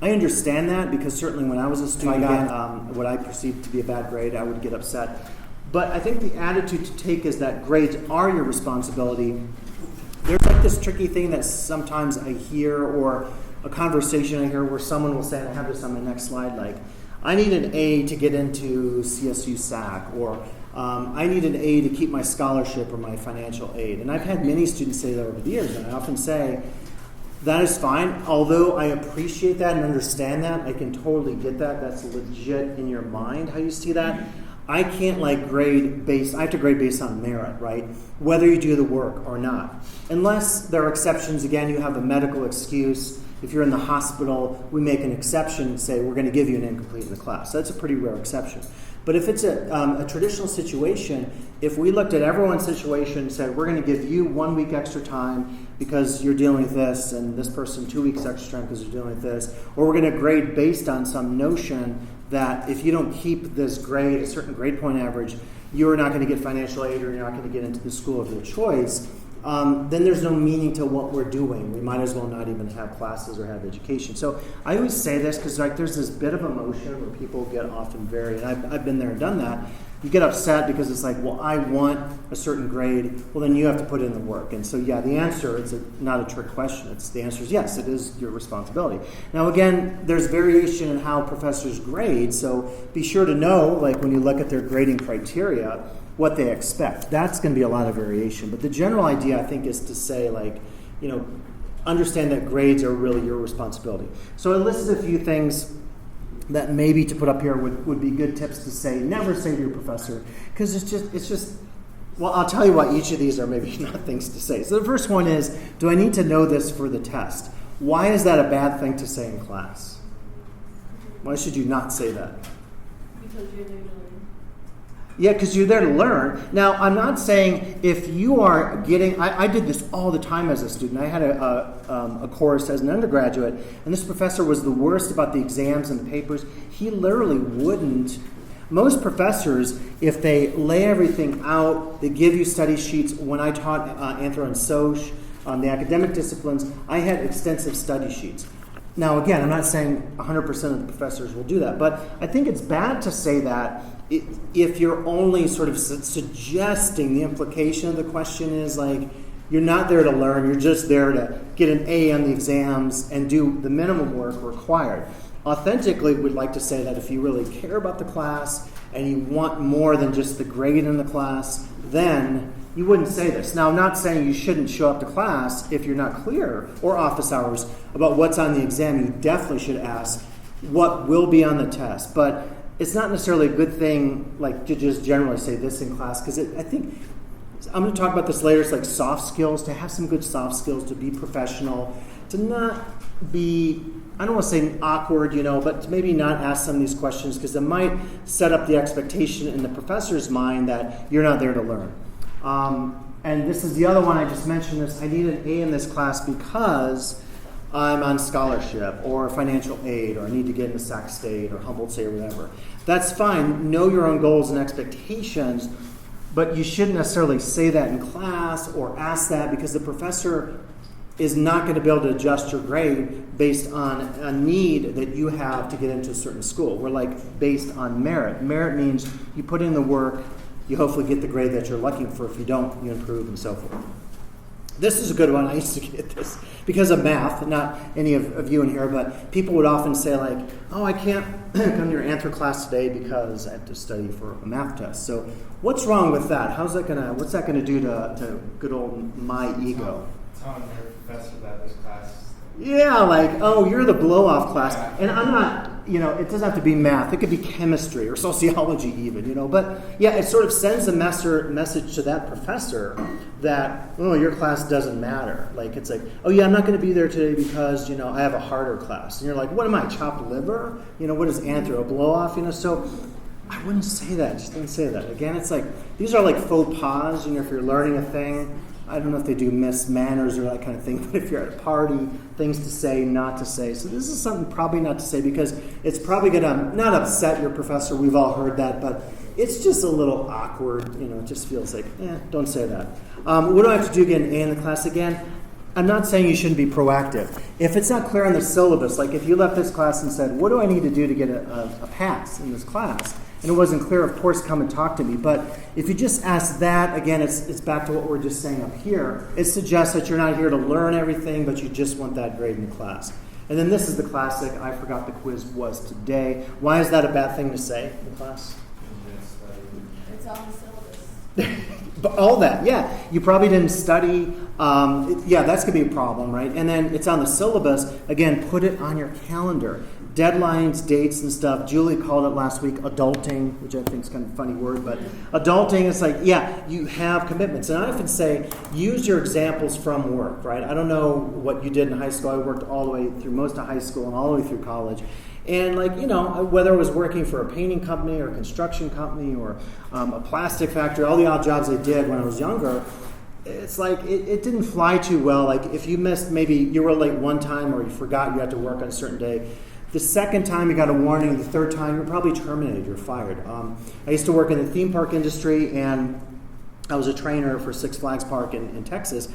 understand that, because certainly when I was a student, I got what I perceived to be a bad grade, I would get upset. But I think the attitude to take is that grades are your responsibility. There's this tricky thing that sometimes I hear, or a conversation I hear where someone will say, and I have this on my next slide, I need an A to get into CSU SAC, or I need an A to keep my scholarship or my financial aid. And I've had many students say that over the years, and I often say, that is fine. Although I appreciate that and understand that, I can totally get that. That's legit in your mind, how you see that. I can't grade based, I have to grade based on merit, right? Whether you do the work or not. Unless there are exceptions, again, you have a medical excuse. If you're in the hospital, we make an exception and say, we're going to give you an incomplete in the class. So that's a pretty rare exception. But if it's a traditional situation, if we looked at everyone's situation and said, we're going to give you 1 week extra time because you're dealing with this, and this person 2 weeks extra time because you're dealing with this, or we're going to grade based on some notion that if you don't keep this grade, a certain grade point average, you're not going to get financial aid, or you're not going to get into the school of your choice, then there's no meaning to what we're doing. We might as well not even have classes or have education. So I always say this because like there's this bit of emotion where people get often very, and I've been there and done that. You get upset because it's like, well, I want a certain grade. Well, then you have to put in the work. And so, yeah, the answer, it's not a trick question. The answer is yes, it is your responsibility. Now, again, there's variation in how professors grade. So be sure to know, like when you look at their grading criteria, what they expect. That's going to be a lot of variation. But the general idea, I think, is to say, like, you know, understand that grades are really your responsibility. So I listed a few things that maybe to put up here would be good tips to say. Never say to your professor, because it's just, well, I'll tell you why each of these are maybe not things to say. So the first one is, do I need to know this for the test? Why is that a bad thing to say in class? Why should you not say that? Because you're there to learn. Yeah, because you're there to learn. Now, I'm not saying if you are getting, I did this all the time as a student. I had a course as an undergraduate, and this professor was the worst about the exams and the papers. He literally wouldn't. Most professors, if they lay everything out, they give you study sheets. When I taught Anthro and Soc, the academic disciplines, I had extensive study sheets. Now, again, I'm not saying 100% of the professors will do that, but I think it's bad to say that if you're only sort of suggesting the implication of the question is like, you're not there to learn, you're just there to get an A on the exams and do the minimum work required. Authentically, we'd like to say that if you really care about the class and you want more than just the grade in the class, then you wouldn't say this. Now, I'm not saying you shouldn't show up to class if you're not clear, or office hours, about what's on the exam. You definitely should ask what will be on the test. But it's not necessarily a good thing like to just generally say this in class, because I think, I'm going to talk about this later, it's like soft skills, to have some good soft skills, to be professional, to not be, I don't want to say awkward, but to maybe not ask some of these questions, because it might set up the expectation in the professor's mind that you're not there to learn. And this is the other one I just mentioned, this, I need an A in this class because I'm on scholarship or financial aid, or I need to get into Sac State or Humboldt State or whatever. That's fine. Know your own goals and expectations, but you shouldn't necessarily say that in class or ask that, because the professor is not going to be able to adjust your grade based on a need that you have to get into a certain school. We're like based on merit. Merit means you put in the work, you hopefully get the grade that you're looking for. If you don't, you improve and so forth. This is a good one. I used to get this because of math, not any of you in here, but people would often say like, oh, I can't come to your Anthro class today because I have to study for a math test. So what's wrong with that? What's that gonna do to good old my ego? Telling your professor that this class. Yeah, like, oh, you're the blow-off class. And I'm not, it doesn't have to be math. It could be chemistry or sociology even, But, yeah, it sort of sends a message to that professor that, oh, your class doesn't matter. Like, it's like, oh, yeah, I'm not going to be there today because, I have a harder class. And you're like, what am I, chopped liver? What is Anthro, a blow-off? So I wouldn't say that. Just don't say that. Again, it's like, these are like faux pas, if you're learning a thing. I don't know if they do miss manners or that kind of thing, but if you're at a party, things to say, not to say. So this is something probably not to say, because it's probably going to not upset your professor. We've all heard that, but it's just a little awkward. It just feels like, don't say that. What do I have to do to get an A in the class again? I'm not saying you shouldn't be proactive. If it's not clear on the syllabus, like if you left this class and said, what do I need to do to get a pass in this class? And it wasn't clear, of course, come and talk to me. But if you just ask that, again, it's back to what we're just saying up here. It suggests that you're not here to learn everything, but you just want that grade in the class. And then this is the classic, I forgot the quiz was today. Why is that a bad thing to say in class? It's on the syllabus. But all that, yeah. You probably didn't study. That's going to be a problem, right? And then it's on the syllabus. Again, put it on your calendar. Deadlines, dates, and stuff. Julie called it last week adulting, which I think is kind of a funny word, but adulting is like, you have commitments. And I often say, use your examples from work, right? I don't know what you did in high school. I worked all the way through most of high school and all the way through college. And whether I was working for a painting company or a construction company or a plastic factory, all the odd jobs I did when I was younger, it's like it didn't fly too well. Like if you missed, maybe you were late one time or you forgot you had to work on a certain day. The second time you got a warning, the third time you're probably terminated, you're fired. I used to work in the theme park industry, and I was a trainer for Six Flags Park in Texas.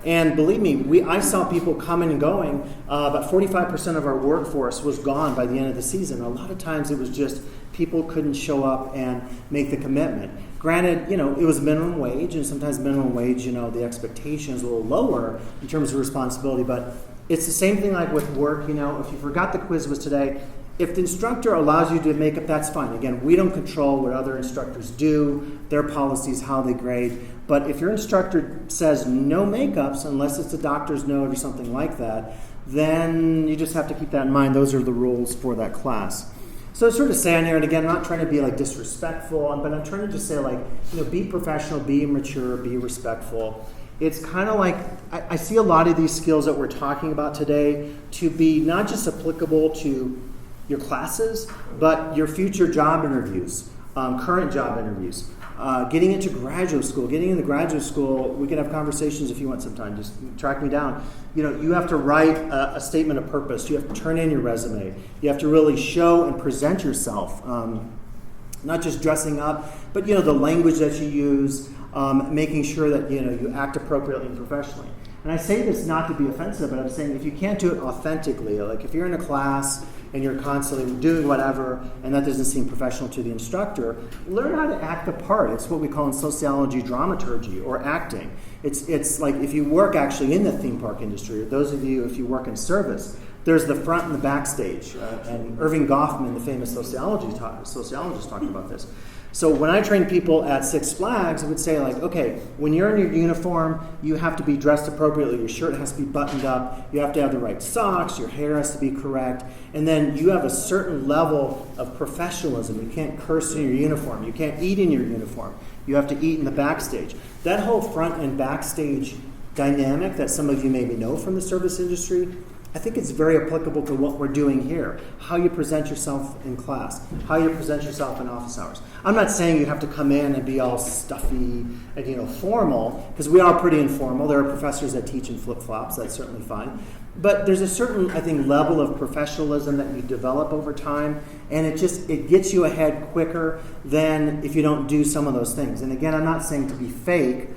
And believe me, I saw people coming and going. About 45% of our workforce was gone by the end of the season. A lot of times it was just people couldn't show up and make the commitment. Granted, it was minimum wage, and sometimes minimum wage, the expectation is a little lower in terms of responsibility, but it's the same thing like with work. If you forgot the quiz was today, if the instructor allows you to make up, that's fine. Again, we don't control what other instructors do, their policies, how they grade. But if your instructor says no makeups, unless it's a doctor's note or something like that, then you just have to keep that in mind. Those are the rules for that class. So it's sort of saying here, and again, I'm not trying to be disrespectful, but I'm trying to just say be professional, be mature, be respectful. It's kind of like, I see a lot of these skills that we're talking about today to be not just applicable to your classes, but your future job interviews, current job interviews, getting into graduate school. Getting into graduate school, we can have conversations if you want sometime. Just track me down. You have to write a statement of purpose. You have to turn in your resume. You have to really show and present yourself, not just dressing up, but the language that you use, making sure that you act appropriately and professionally. And I say this not to be offensive, but I'm saying if you can't do it authentically, like if you're in a class and you're constantly doing whatever, and that doesn't seem professional to the instructor, learn how to act the part. It's what we call in sociology dramaturgy, or acting. It's like if you work actually in the theme park industry, or those of you, if you work in service, there's the front and the backstage. And Irving Goffman, the famous sociologist, talked about this. So when I train people at Six Flags, I would say okay, when you're in your uniform, you have to be dressed appropriately. Your shirt has to be buttoned up. You have to have the right socks. Your hair has to be correct. And then you have a certain level of professionalism. You can't curse in your uniform. You can't eat in your uniform. You have to eat in the backstage. That whole front and backstage dynamic that some of you maybe know from the service industry, I think it's very applicable to what we're doing here. How you present yourself in class, how you present yourself in office hours. I'm not saying you have to come in and be all stuffy and formal, because we are pretty informal. There are professors that teach in flip-flops. That's certainly fine. But there's a certain, I think, level of professionalism that you develop over time, and it gets you ahead quicker than if you don't do some of those things. And again, I'm not saying to be fake,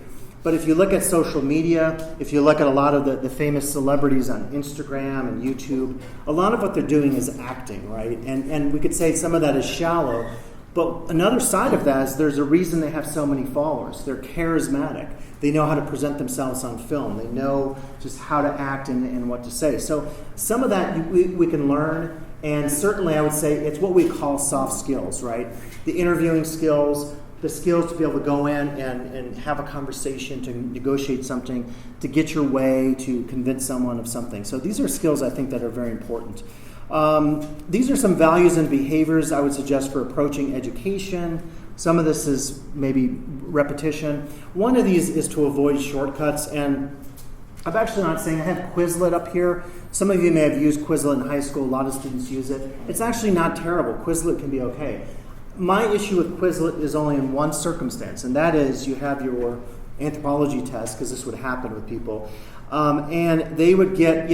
but if you look at social media, if you look at a lot of the famous celebrities on Instagram and YouTube, a lot of what they're doing is acting, right? And we could say some of that is shallow, but another side of that is there's a reason they have so many followers. They're charismatic. They know how to present themselves on film. They know just how to act and what to say. So some of that we can learn, and certainly I would say it's what we call soft skills, right? The interviewing skills, the skills to be able to go in and have a conversation, to negotiate something, to get your way, to convince someone of something. So these are skills I think that are very important. These are some values and behaviors I would suggest for approaching education. Some of this is maybe repetition. One of these is to avoid shortcuts, and I'm actually not saying, I have Quizlet up here. Some of you may have used Quizlet in high school. A lot of students use it. It's actually not terrible. Quizlet can be okay. My issue with Quizlet is only in one circumstance, and that is you have your anthropology test, because this would happen with people, and they would get,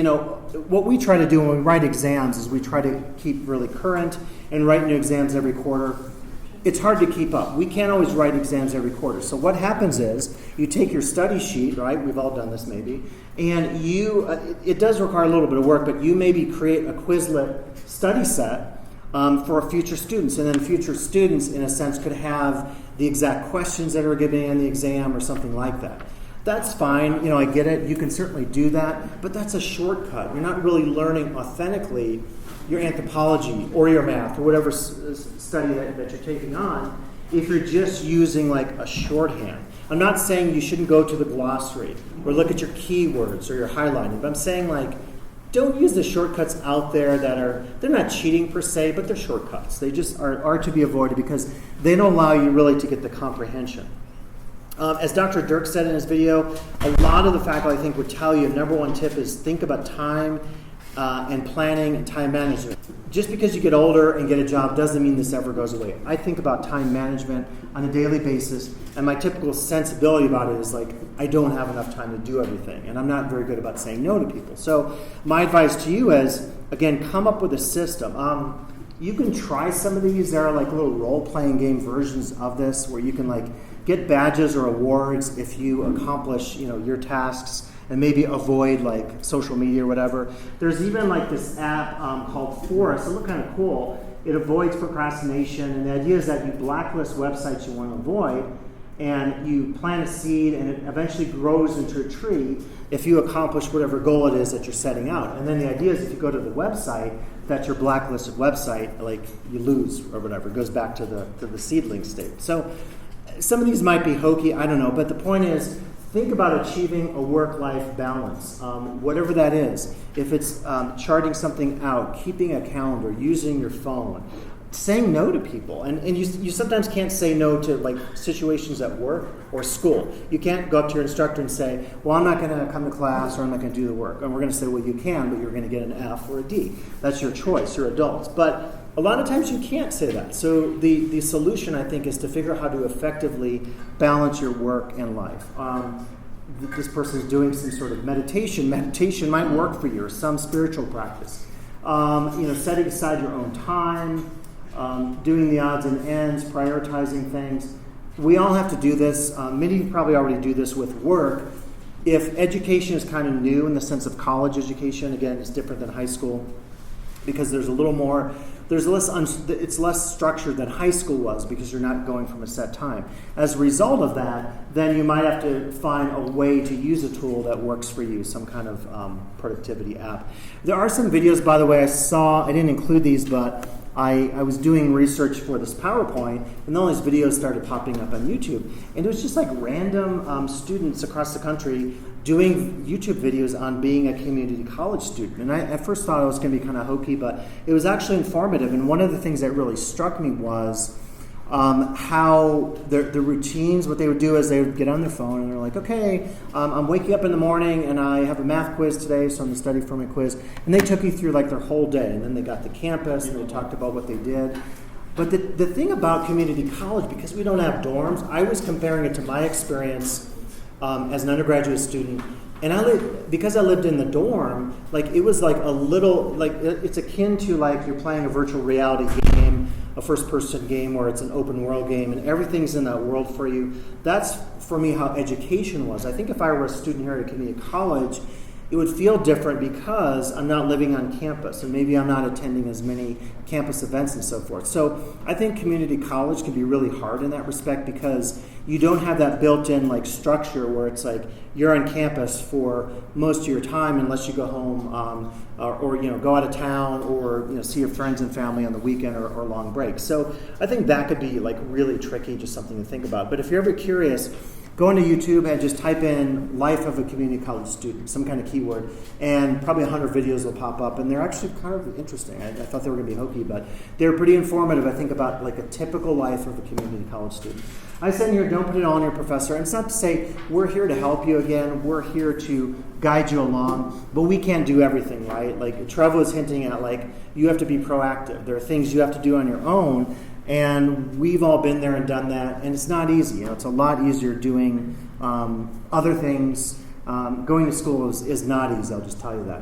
what we try to do when we write exams is we try to keep really current and write new exams every quarter. It's hard to keep up. We can't always write exams every quarter. So what happens is you take your study sheet, right? We've all done this maybe, and it does require a little bit of work, but you maybe create a Quizlet study set for future students, and then future students, in a sense, could have the exact questions that are given in the exam or something like that. That's fine. I get it. You can certainly do that, but that's a shortcut. You're not really learning authentically your anthropology or your math or whatever study that you're taking on if you're just using a shorthand. I'm not saying you shouldn't go to the glossary or look at your keywords or your highlighting, but I'm saying don't use the shortcuts out there they're not cheating per se, but they're shortcuts. They just are to be avoided because they don't allow you really to get the comprehension. As Dr. Dirk said in his video, a lot of the faculty, I think, would tell you, number one tip is think about time and planning and time management. Just because you get older and get a job doesn't mean this ever goes away. I think about time management on a daily basis, and my typical sensibility about it is I don't have enough time to do everything, and I'm not very good about saying no to people. So my advice to you is, again, come up with a system. You can try some of these. There are like little role-playing game versions of this where you can like get badges or awards if you accomplish, your tasks and maybe avoid like social media or whatever. There's even like this app called Forest. It looks kind of cool. It avoids procrastination, and the idea is that you blacklist websites you want to avoid, and you plant a seed, and it eventually grows into a tree if you accomplish whatever goal it is that you're setting out. And then the idea is if you go to the website, that's your blacklisted website, like you lose or whatever. It goes back to the seedling state. So some of these might be hokey, I don't know, but the point is, think about achieving a work-life balance, whatever that is. If it's charting something out, keeping a calendar, using your phone, saying no to people. And you sometimes can't say no to like situations at work or school. You can't go up to your instructor and say, well, I'm not going to come to class or I'm not going to do the work. And we're going to say, well, you can, but you're going to get an F or a D. That's your choice. You're adults. But a lot of times you can't say that. So the solution, I think, is to figure out how to effectively balance your work and life. This person is doing some sort of meditation. Meditation might work for you, or some spiritual practice. Setting aside your own time, doing the odds and ends, prioritizing things. We all have to do this. Many of you probably already do this with work. If education is kind of new in the sense of college education, again, it's different than high school because there's a little more. It's less structured than high school was because you're not going from a set time. As a result of that, then you might have to find a way to use a tool that works for you, some kind of productivity app. There are some videos, by the way, I didn't include these, but I was doing research for this PowerPoint, and all these videos started popping up on YouTube. And it was just like random students across the country doing YouTube videos on being a community college student. And I at first thought it was going to be kind of hokey, but it was actually informative. And one of the things that really struck me was how the routines, what they would do is they would get on their phone and they're like, okay, I'm waking up in the morning and I have a math quiz today, so I'm going to study for my quiz. And they took you through like their whole day. And then they got to campus and they talked about what they did. But the thing about community college, because we don't have dorms, I was comparing it to my experience as an undergraduate student, and because I lived in the dorm, like it was like a little, like it's akin to like you're playing a virtual reality game, a first-person game where it's an open world game, and everything's in that world for you. That's for me how education was. I think if I were a student here at a community college, it would feel different because I'm not living on campus, and maybe I'm not attending as many campus events and so forth. So I think community college can be really hard in that respect because you don't have that built-in like structure where it's like you're on campus for most of your time unless you go home or go out of town or see your friends and family on the weekend or long breaks. So I think that could be like really tricky, just something to think about. But if you're ever curious, go into YouTube and just type in life of a community college student, some kind of keyword, and probably 100 videos will pop up, and they're actually kind of interesting. I thought they were going to be hokey, but they're pretty informative, I think, about like a typical life of a community college student. I said in here, don't put it all on your professor. And it's not to say we're here to help you again. We're here to guide you along, but we can't do everything, right? Like Treva was hinting at, like, you have to be proactive. There are things you have to do on your own, and we've all been there and done that, and it's not easy. It's a lot easier doing other things. Going to school is not easy, I'll just tell you that.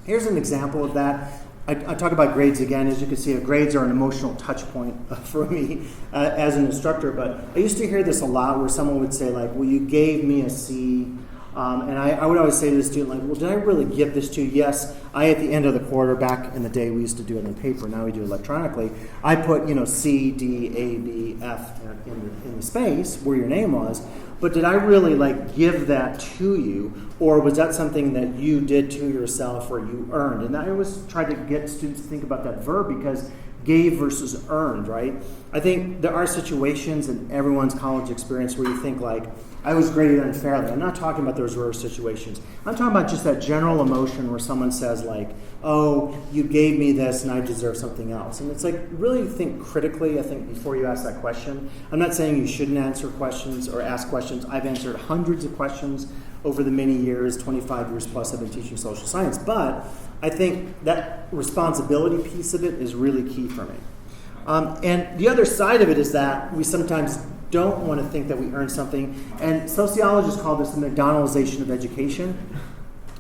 Here's an example of that. I talk about grades again. As you can see, grades are an emotional touch point for me as an instructor, but I used to hear this a lot where someone would say, like, well, you gave me a C. And I would always say to the student, like, well, did I really give this to you? Yes, at the end of the quarter, back in the day, we used to do it on paper. Now we do it electronically. I put, C, D, A, B, F in the space where your name was. But did I really, like, give that to you? Or was that something that you did to yourself or you earned? And I always try to get students to think about that verb because gave versus earned, right? I think there are situations in everyone's college experience where you think, like, I was graded unfairly. I'm not talking about those rare situations. I'm talking about just that general emotion where someone says, like, oh, you gave me this and I deserve something else. And it's like, really think critically, I think, before you ask that question. I'm not saying you shouldn't answer questions or ask questions. I've answered hundreds of questions over the many years, 25 years plus I've been teaching social science. But I think that responsibility piece of it is really key for me. And the other side of it is that we sometimes don't want to think that we earn something. And sociologists call this the McDonaldization of education.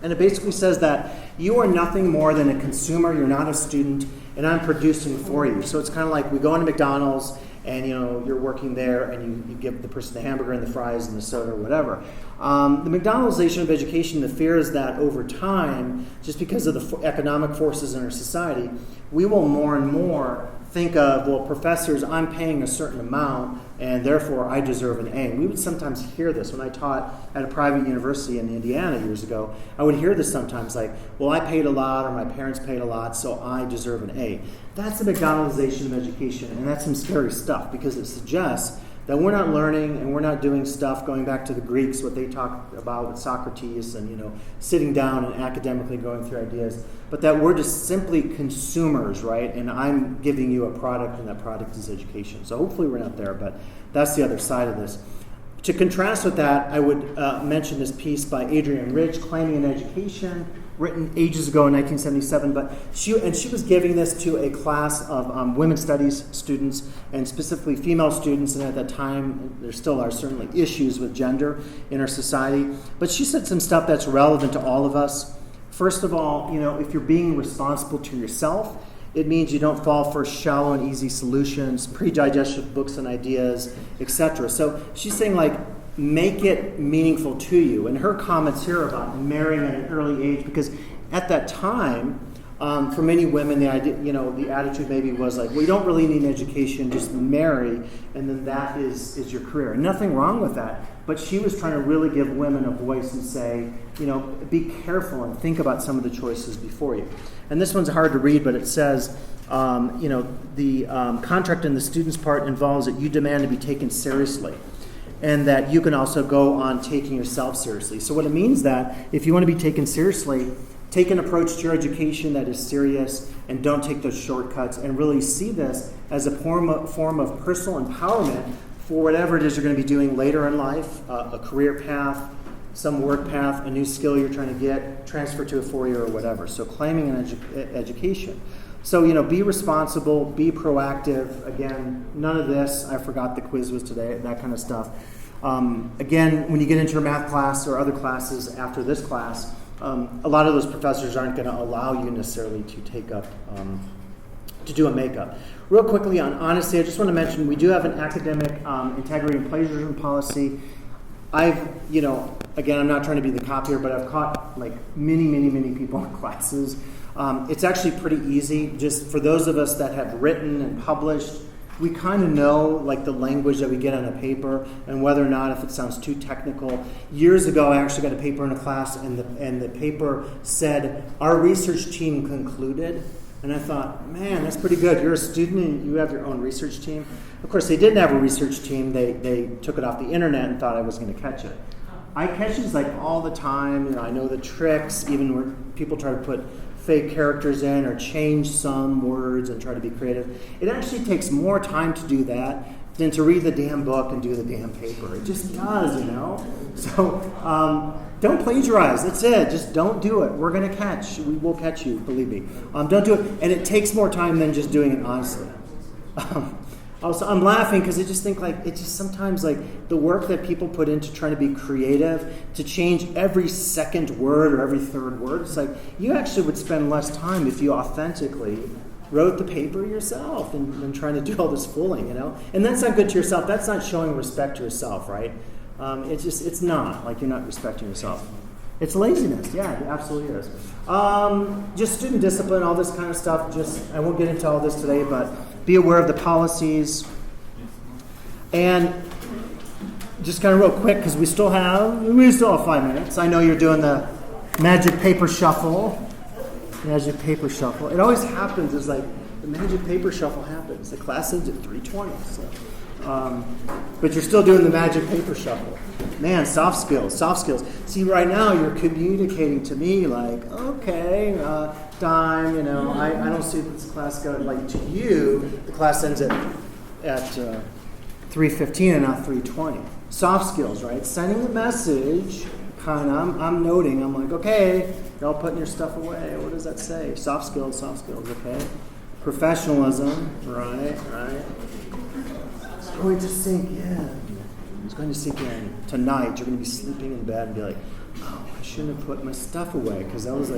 And it basically says that you are nothing more than a consumer, you're not a student, and I'm producing for you. So it's kind of like we go into McDonald's and you're working there and you give the person the hamburger and the fries and the soda or whatever. The McDonaldization of education, the fear is that over time, just because of the economic forces in our society, we will more and more think of, well, professors, I'm paying a certain amount and therefore I deserve an A. And we would sometimes hear this. When I taught at a private university in Indiana years ago, I would hear this sometimes like, well, I paid a lot or my parents paid a lot, so I deserve an A. That's the McDonaldization of education, and that's some scary stuff because it suggests that we're not learning and we're not doing stuff, going back to the Greeks, what they talked about with Socrates and sitting down and academically going through ideas, but that we're just simply consumers, right? And I'm giving you a product, and that product is education. So hopefully we're not there, but that's the other side of this. To contrast with that, I would mention this piece by Adrienne Rich, Claiming an Education, written ages ago in 1977, but she was giving this to a class of women's studies students and specifically female students, and at that time there still are certainly issues with gender in our society, but she said some stuff that's relevant to all of us. First of all, if you're being responsible to yourself, it means you don't fall for shallow and easy solutions, pre-digested books and ideas, etc. So she's saying make it meaningful to you. And her comments here about marrying at an early age, because at that time, for many women, the idea, the attitude maybe was like, well, you don't really need an education, just marry, and then that is your career. And nothing wrong with that. But she was trying to really give women a voice and say, be careful and think about some of the choices before you. And this one's hard to read, but it says, the contract in the student's part involves that you demand to be taken seriously, and that you can also go on taking yourself seriously. So what it means that if you want to be taken seriously, take an approach to your education that is serious and don't take those shortcuts, and really see this as a form of personal empowerment for whatever it is you're going to be doing later in life, a career path, some work path, a new skill you're trying to get, transfer to a 4-year or whatever. So claiming an education. So, be responsible, be proactive. Again, none of this, I forgot the quiz was today, that kind of stuff. Again, when you get into your math class or other classes after this class, a lot of those professors aren't going to allow you necessarily to take up, to do a makeup. Real quickly on honesty, I just want to mention we do have an academic integrity and plagiarism policy. Again, I'm not trying to be the cop here, but I've caught many people in classes. It's actually pretty easy. Just for those of us that have written and published, we kind of know the language that we get on a paper and whether or not if it sounds too technical. Years ago, I actually got a paper in a class, and the paper said, our research team concluded. And I thought, man, that's pretty good. You're a student and you have your own research team. Of course, they didn't have a research team. They took it off the internet and thought I was going to catch it. I catch these all the time. I know the tricks, even where people try to put fake characters in or change some words and try to be creative. It actually takes more time to do that than to read the damn book and do the damn paper. It just does, So don't plagiarize. That's it. Just don't do it. We're going to catch. We will catch you, believe me. Don't do it. And it takes more time than just doing it honestly. Also, I'm laughing because I just think it's just sometimes the work that people put into trying to be creative, to change every second word or every third word. It's you actually would spend less time if you authentically wrote the paper yourself and trying to do all this fooling, And that's not good to yourself. That's not showing respect to yourself, right? It's not you're not respecting yourself. It's laziness. Yeah, it absolutely is. Just student discipline, all this kind of stuff. I won't get into all this today, but be aware of the policies. And just kind of real quick, because we still have 5 minutes. I know you're doing the magic paper shuffle. Magic paper shuffle. It always happens. It's the magic paper shuffle happens. The class ends at 3:20. So. But you're still doing the magic paper shuffle. Man, soft skills. See, right now you're communicating to me okay, time, I don't see this class going, to you, the class ends at 3:15 and not 3:20. Soft skills, right? Sending the message, I'm noting, I'm okay, you're all putting your stuff away. What does that say? Soft skills, okay? Professionalism, right. It's going to sink in. Tonight, you're going to be sleeping in bed and be oh, I shouldn't have put my stuff away, because I was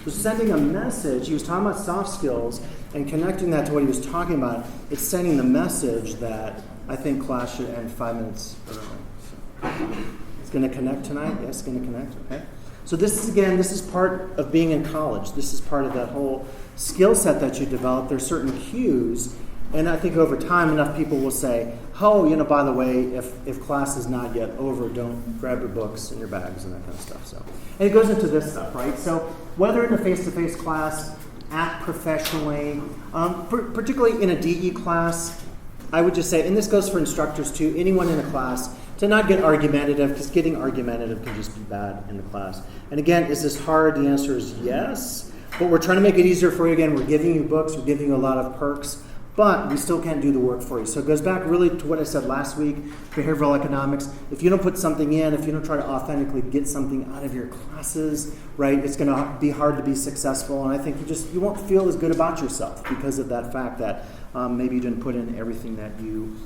sending a message. He was talking about soft skills and connecting that to what he was talking about. It's sending the message that I think class should end 5 minutes early. So, it's going to connect tonight? Yes, it's going to connect. Okay. So this is part of being in college. This is part of that whole skill set that you develop. There's certain cues, and I think over time enough people will say, oh, by the way, if class is not yet over, don't grab your books and your bags and that kind of stuff. So, and it goes into this stuff, right? So whether in a face-to-face class, act professionally, particularly in a DE class, I would just say, and this goes for instructors too, anyone in a class, to not get argumentative, because getting argumentative can just be bad in the class. And again, is this hard? The answer is yes. But we're trying to make it easier for you. Again, we're giving you books, we're giving you a lot of perks, but we still can't do the work for you. So it goes back really to what I said last week, behavioral economics. If you don't put something in, if you don't try to authentically get something out of your classes, right, it's going to be hard to be successful. And I think you won't feel as good about yourself because of that fact that maybe you didn't put in everything that you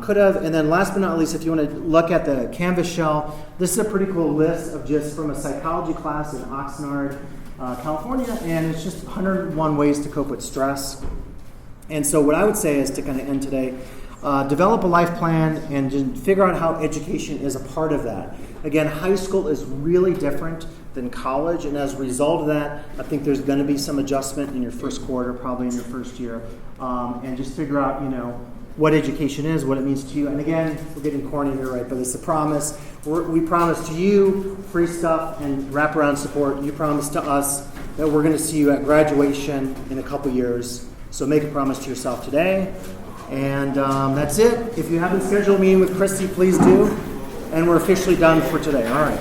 could have. And then last but not least, if you want to look at the Canvas shell, this is a pretty cool list of just from a psychology class in Oxnard, California, and it's just 101 ways to cope with stress. And so what I would say is, to kind of end today, develop a life plan and just figure out how education is a part of that. Again, high school is really different than college, and as a result of that, I think there's going to be some adjustment in your first quarter, probably in your first year, and just figure out, what education is, what it means to you. And again, we're getting corny here, right? But it's a promise. We promise to you free stuff and wraparound support. You promise to us that we're going to see you at graduation in a couple years. So make a promise to yourself today. And that's it. If you haven't scheduled a meeting with Christy, please do. And we're officially done for today. All right.